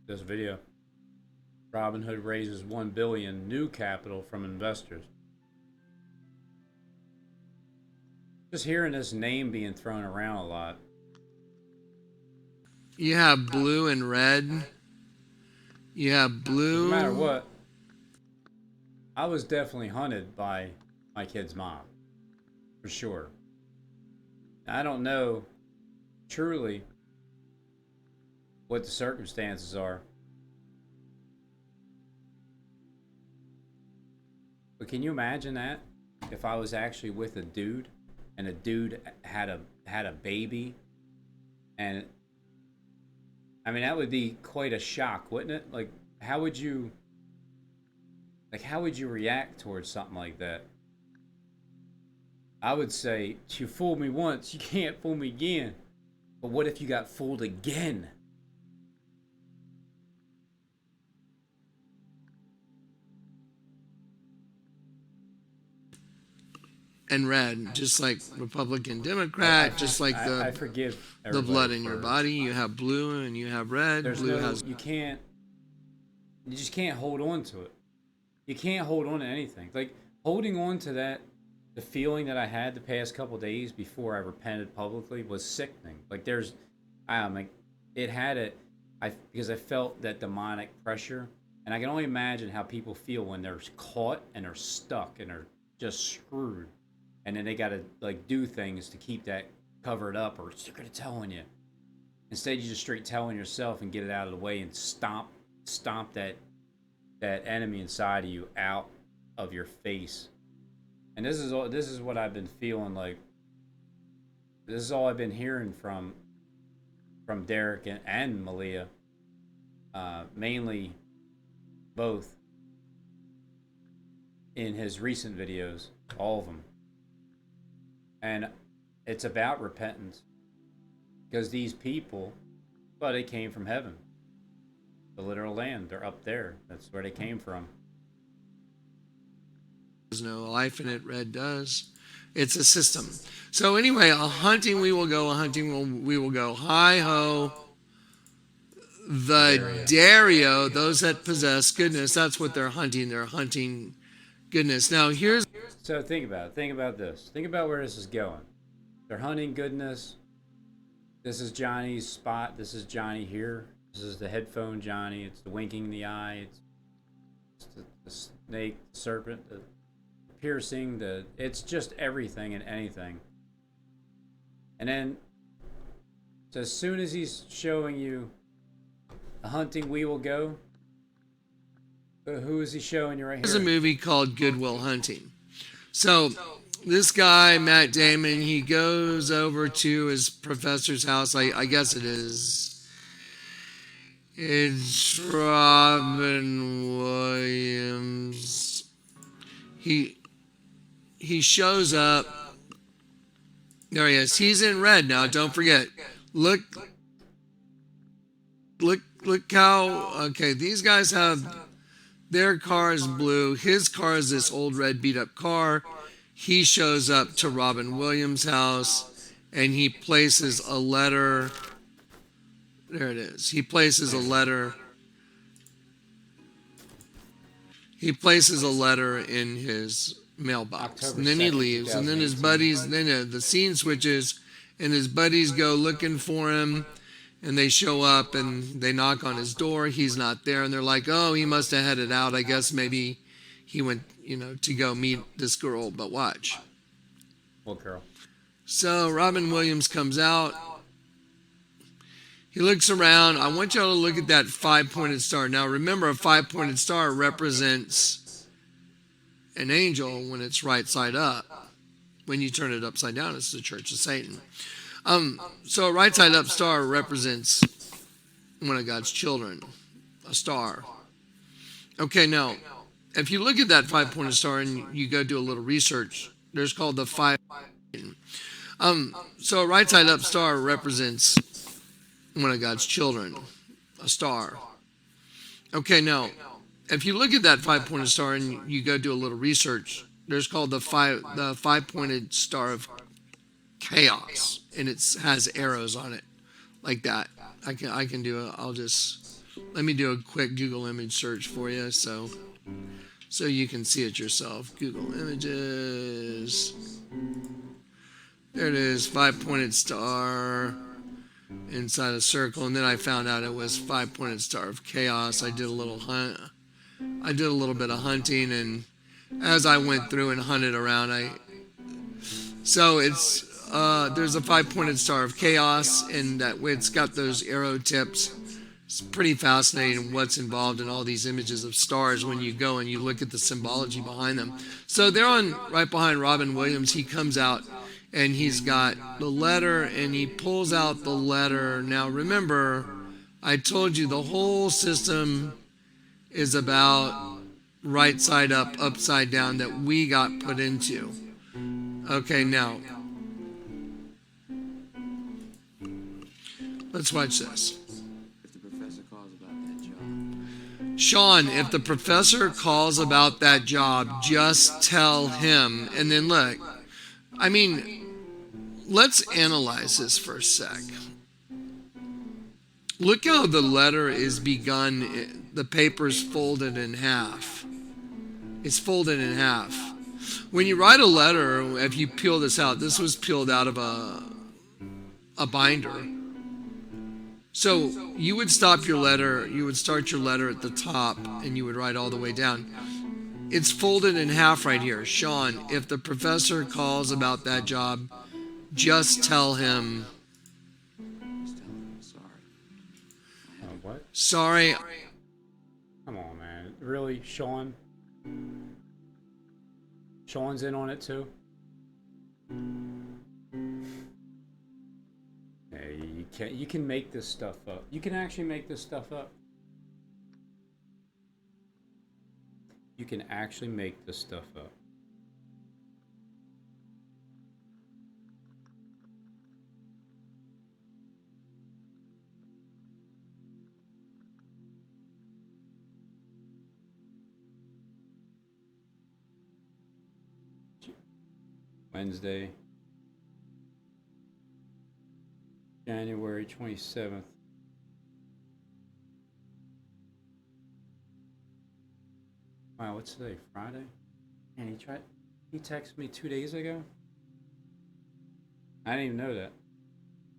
this video, Robinhood raises $1 billion new capital from investors. Just hearing this name being thrown around a lot.
You have blue and red. You have blue.
No matter what, I was definitely hunted by my kid's mom, for sure. I don't know truly what the circumstances are. But can you imagine that if I was actually with a dude and a dude had a baby, and I mean that would be quite a shock, wouldn't it? Like how would you react towards something like that? I would say, you fooled me once, you can't fool me again. But what if you got fooled again?
And red, just like Republican, Democrat, just like
I forgive
the blood in your body. You have blue and you have red.
You just can't hold on to it. You can't hold on to anything. Like holding on to that, the feeling that I had the past couple days before I repented publicly was sickening. Like because I felt that demonic pressure, and I can only imagine how people feel when they're caught and they're stuck and they're just screwed. And then they got to like do things to keep that covered up, or they're going to tell on you. Instead, you just straight tell on yourself and get it out of the way and stomp that enemy inside of you out of your face. And this is what I've been feeling like. This is all I've been hearing from Derek and Malia, mainly both in his recent videos, all of them. And it's about repentance, because these people, well, they came from heaven, the literal land. They're up there. That's where they came from.
There's no life in it. Red does. It's a system. So anyway, a hunting we will go. We will go. Hi ho. The Dario, those that possess goodness, that's what they're hunting. They're hunting goodness. Now here's
So think about it. Think about this. Think about where this is going. They're hunting goodness. This is Johnny's spot. This is Johnny here. This is the headphone Johnny. It's the winking in the eye. It's the snake, the serpent, the piercing. It's just everything and anything. And then, so as soon as he's showing you the hunting we will go, who is he showing you right
There's
here?
a movie called Good Will Hunting. So this guy, Matt Damon, he goes over to his professor's house. I guess it is. It's Robin Williams. He shows up. There he is. He's in red now. Don't forget. Look how, okay, these guys have, their car is blue. His car is this old red beat up car. He shows up to Robin Williams' house and he places a letter. There it is. He places a letter. He places a letter in his mailbox.
October
And then he
2nd,
leaves. And then his
2018.
buddies, then the scene switches and his buddies go looking for him. And they show up and they knock on his door. He's not there. And they're like, oh, he must have headed out. I guess maybe he went, to go meet this girl. But watch.
Well, girl.
So Robin Williams comes out. He looks around. I want y'all to look at that 5-pointed star. Now remember, a 5-pointed star represents an angel when it's right side up. When you turn it upside down, it's the Church of Satan. So a right side up star represents one of God's children, a star. Okay, now, if you look at that 5-pointed star and you go do a little research, there's called the 5. So a right side up star represents one of God's children, a star. Okay, now, if you look at that 5-pointed star and you go do a little research, there's called the 5-pointed star of chaos, and it has arrows on it like that. I can do it. Let me do a quick Google image search for you so you can see it yourself. Google images. There it is, 5-pointed star inside a circle, and then I found out it was 5-pointed star of chaos. I did a little bit of hunting, and as I went through and hunted around, there's a 5-pointed star of chaos, and that it's got those arrow tips. It's pretty fascinating what's involved in all these images of stars when you go and you look at the symbology behind them. So they're right behind Robin Williams. He comes out and he's got the letter and he pulls out the letter. Now remember, I told you the whole system is about right side up, upside down that we got put into. Okay, now let's watch this.
If the professor calls about that job.
Sean, if the professor calls about that job, just tell him. And then look, let's analyze this for a sec. Look how the letter is begun. The paper's folded in half. It's folded in half. When you write a letter, if you peel this out, this was peeled out of a binder. So you would stop your letter, you would start your letter at the top, and you would write all the way down. It's folded in half right here. Sean, if the professor calls about that job, just tell him.
Just tell him I'm sorry.
What?
Sorry.
Come on, man. Really, Sean? Sean's in on it too? Hey, you can make this stuff up. You can actually make this stuff up. You can actually make this stuff up. Wednesday, January 27th. Wow, what's today? Friday? And he texted me 2 days ago. I didn't even know that.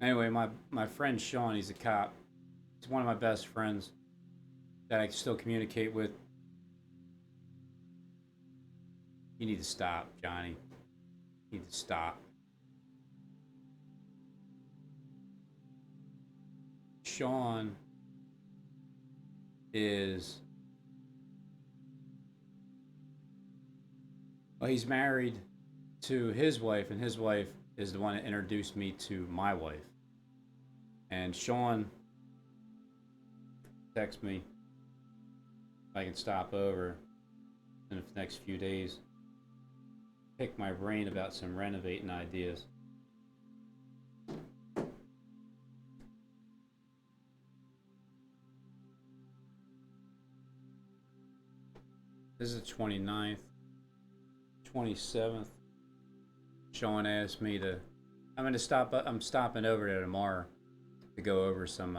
Anyway, my friend Sean, he's a cop. He's one of my best friends that I still communicate with. You need to stop, Johnny. You need to stop. Sean is, well, he's married to his wife, and his wife is the one that introduced me to my wife. And Sean texted me if I can stop over in the next few days, pick my brain about some renovating ideas. This is the 29th, 27th. Sean asked me to, I'm stopping over there tomorrow to go over some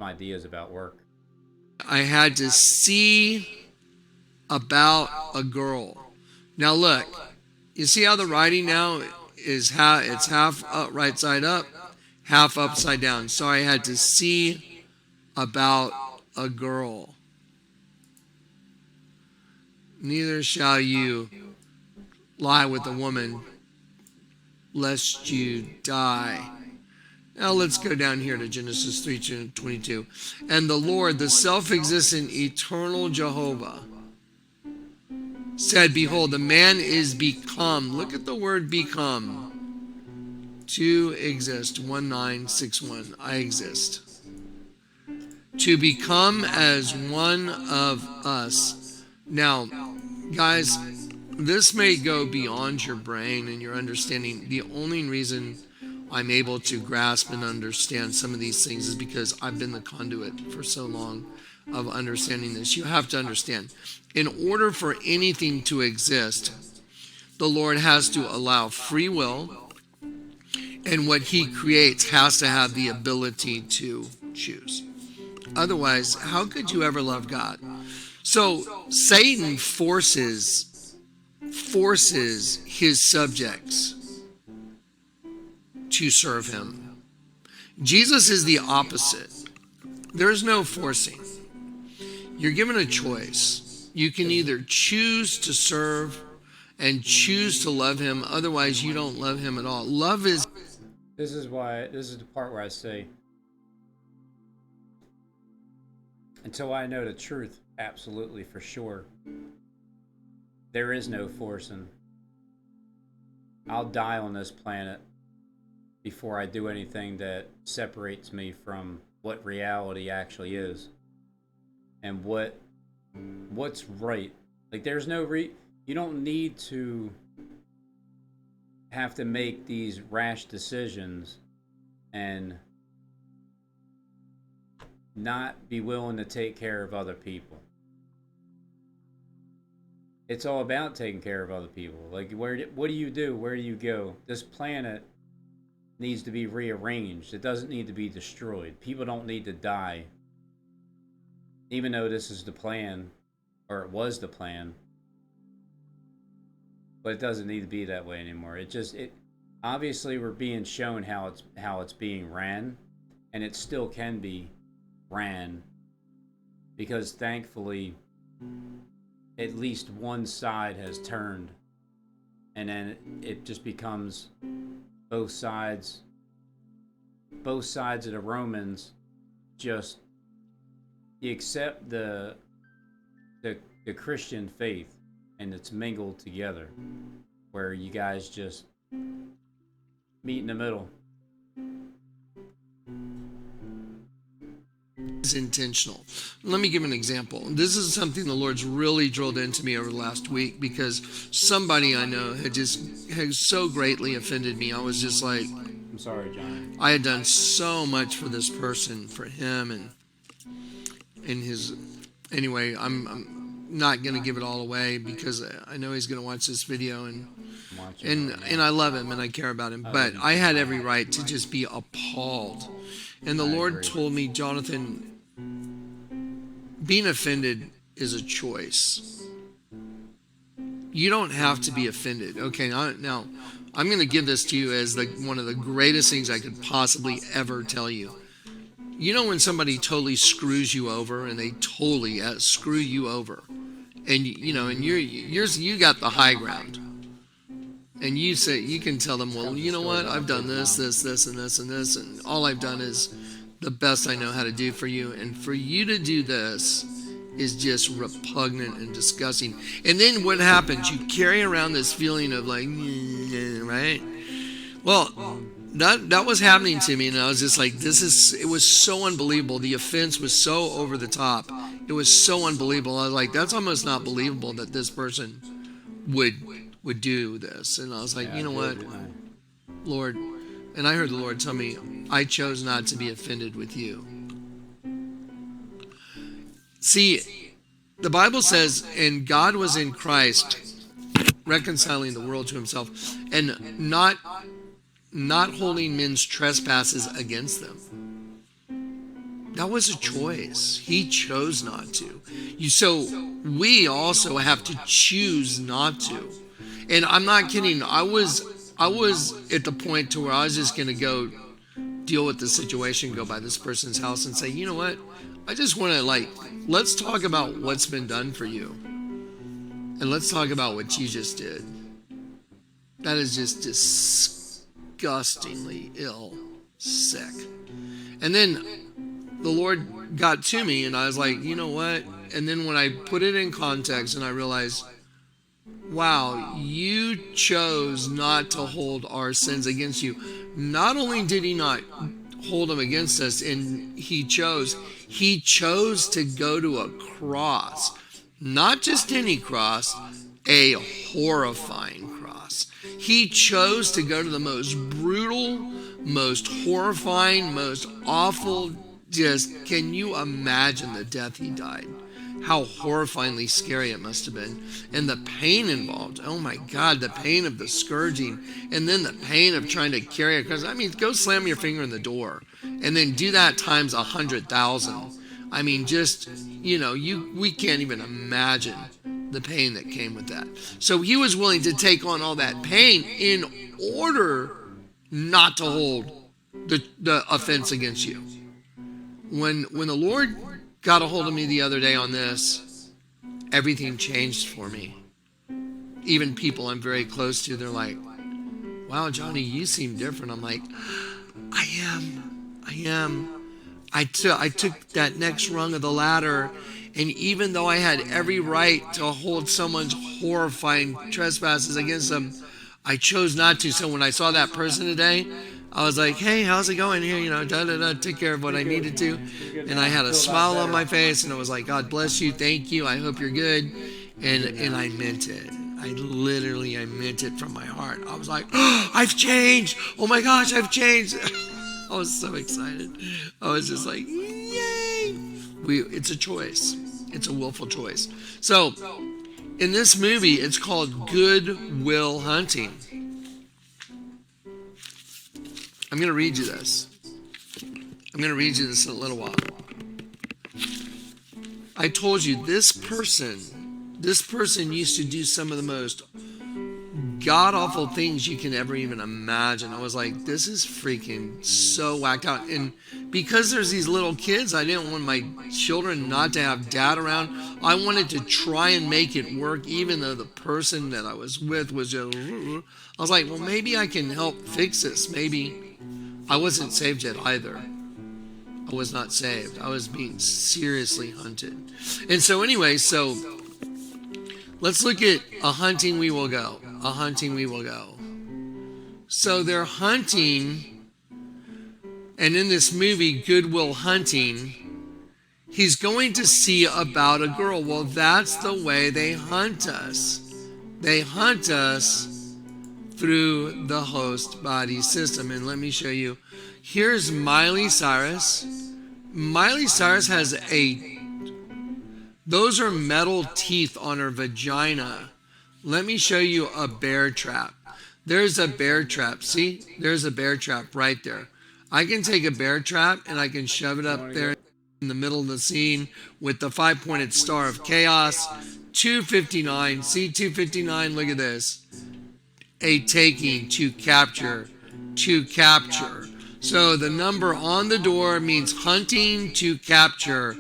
ideas about work.
I had to see about a girl. Now look, you see how the writing now is it's half up, right side up, half upside down. So I had to see about a girl. Neither shall you lie with a woman, lest you die. Now let's go down here to Genesis 3:22. And the Lord, the self-existent, eternal Jehovah, said, behold, the man is become. Look at the word become. To exist. 1961. I exist. To become as one of us. Now, guys, this may go beyond your brain and your understanding. The only reason I'm able to grasp and understand some of these things is because I've been the conduit for so long of understanding this. You have to understand, in order for anything to exist, the Lord has to allow free will, and what he creates has to have the ability to choose. Otherwise, how could you ever love God? So Satan forces his subjects to serve him. Jesus is the opposite. There's no forcing. You're given a choice. You can either choose to serve and choose to love him. Otherwise, you don't love him at all. Love is...
This is the part where I say, until I know the truth, absolutely for sure, there is no forcing. I'll die on this planet before I do anything that separates me from what reality actually is and what's right. Like, there's no you don't need to have to make these rash decisions and not be willing to take care of other people. It's all about taking care of other people. Like, what do you do? Where do you go? This planet needs to be rearranged. It doesn't need to be destroyed. People don't need to die. Even though this is the plan, or it was the plan, but it doesn't need to be that way anymore. It obviously we're being shown how it's being ran, and it still can be ran, because thankfully at least one side has turned, and then it just becomes both sides of the Romans. Just you accept the Christian faith, and it's mingled together, where you guys just meet in the middle.
Is intentional. Let me give an example. This is something the Lord's really drilled into me over the last week, because somebody I know had so greatly offended me. I was just like,
I'm sorry, John.
I had done so much for this person, for him, and his. Anyway, I'm not going to give it all away, because I know he's going to watch this video, and I love him and I care about him. But I had every right to just be appalled. And the Lord told me, Jonathan, being offended is a choice. You don't have to be offended. Okay, now I'm going to give this to you as one of the greatest things I could possibly ever tell you. You know when somebody totally screws you over, and they totally screw you over, and you got the high ground, and you can tell them, well, you know what, I've done this, and this, and all I've done is the best I know how to do for you, and for you to do this is just repugnant and disgusting. And then what happens? You carry around this feeling of like, right? Well, that was happening to me, and I was just like, it was so unbelievable. The offense was so over the top. It was so unbelievable. I was like, that's almost not believable that this person would do this. And I was like, you know what, Lord? And I heard the Lord tell me, I chose not to be offended with you. See, the Bible says, and God was in Christ, reconciling the world to himself, and not holding men's trespasses against them. That was a choice. He chose not to. So we also have to choose not to. And I'm not kidding. I was at the point to where I was just going to go deal with the situation, go by this person's house and say, you know what? I just want to let's talk about what's been done for you. And let's talk about what you just did. That is just disgustingly sick. And then the Lord got to me, and I was like, you know what? And then when I put it in context and I realized, wow, you chose not to hold our sins against you. Not only did he not hold them against us, and he chose to go to a cross, not just any cross, a horrifying cross. He chose to go to the most brutal, most horrifying, most awful, just, can you imagine the death he died? How horrifyingly scary it must have been. And the pain involved. Oh my God, the pain of the scourging. And then the pain of trying to carry it. Because, go slam your finger in the door. And then do that times 100,000. Just, we can't even imagine the pain that came with that. So he was willing to take on all that pain in order not to hold the offense against you. When the Lord got a hold of me the other day on this, everything changed for me. Even people I'm very close to, they're like, wow, Johnny, you seem different. I'm like, I am. I took that next rung of the ladder, and even though I had every right to hold someone's horrifying trespasses against them, I chose not to. So when I saw that person today, I was like, hey, how's it going here? Took care of what I needed to. And I had a smile on my face, and I was like, God bless you. Thank you. I hope you're good. And I meant it. I meant it from my heart. I was like, oh, I've changed. Oh my gosh, I've changed. I was so excited. I was just like, yay. It's a choice. It's a willful choice. So in this movie, it's called Good Will Hunting. I'm going to read you this. I'm going to read you this in a little while. I told you this person used to do some of the most god-awful things you can ever even imagine. I was like, this is freaking so whacked out. And because there's these little kids, I didn't want my children not to have dad around. I wanted to try and make it work, even though the person that I was with was just... I was like, well, maybe I can help fix this. Maybe. I wasn't saved yet either. I was not saved. I was being seriously hunted. And so anyway, let's look at A Hunting We Will Go. A Hunting We Will Go. So they're hunting, and in this movie, Good Will Hunting, he's going to see about a girl. Well, that's the way they hunt us. They hunt us through the host body system. And let me show you. Here's Miley Cyrus. Miley Cyrus has those are metal teeth on her vagina. Let me show you a bear trap. There's a bear trap. See? There's a bear trap right there. I can take a bear trap and I can shove it up there in the middle of the scene with the 5-pointed star of chaos. 259. See 259, look at this. A taking, to capture, to capture. So the number on the door means hunting to capture.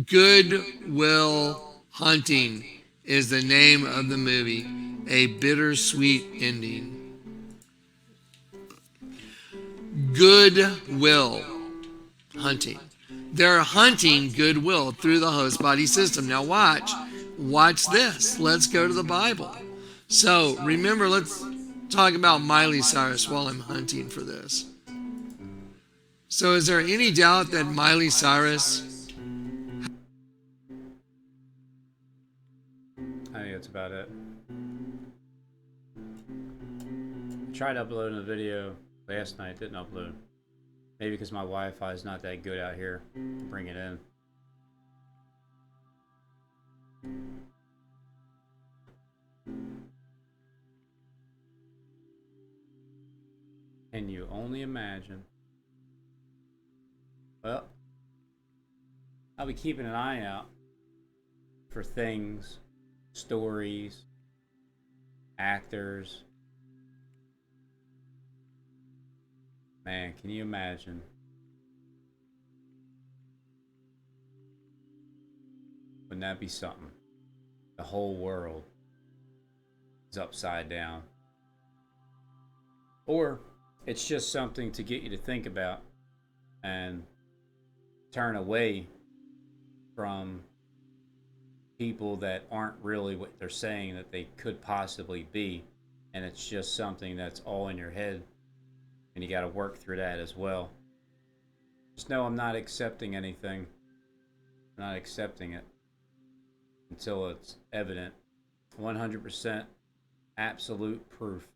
Good Will Hunting is the name of the movie. A bittersweet ending. Good Will Hunting. They're hunting goodwill through the host body system. Now watch this. Let's go to the Bible. So remember, let's talk about Miley Cyrus while I'm hunting for this. So is there any doubt that Miley Cyrus?
I think that's about it. I tried uploading a video last night, didn't upload. Maybe because my Wi-Fi is not that good out here. Bring it in. Can you only imagine? Well, I'll be keeping an eye out for things, stories, actors. Man, can you imagine? Wouldn't that be something? The whole world is upside down. Or it's just something to get you to think about and turn away from people that aren't really what they're saying that they could possibly be. And it's just something that's all in your head. And you got to work through that as well. Just know I'm not accepting anything. I'm not accepting it until it's evident. 100% absolute proof.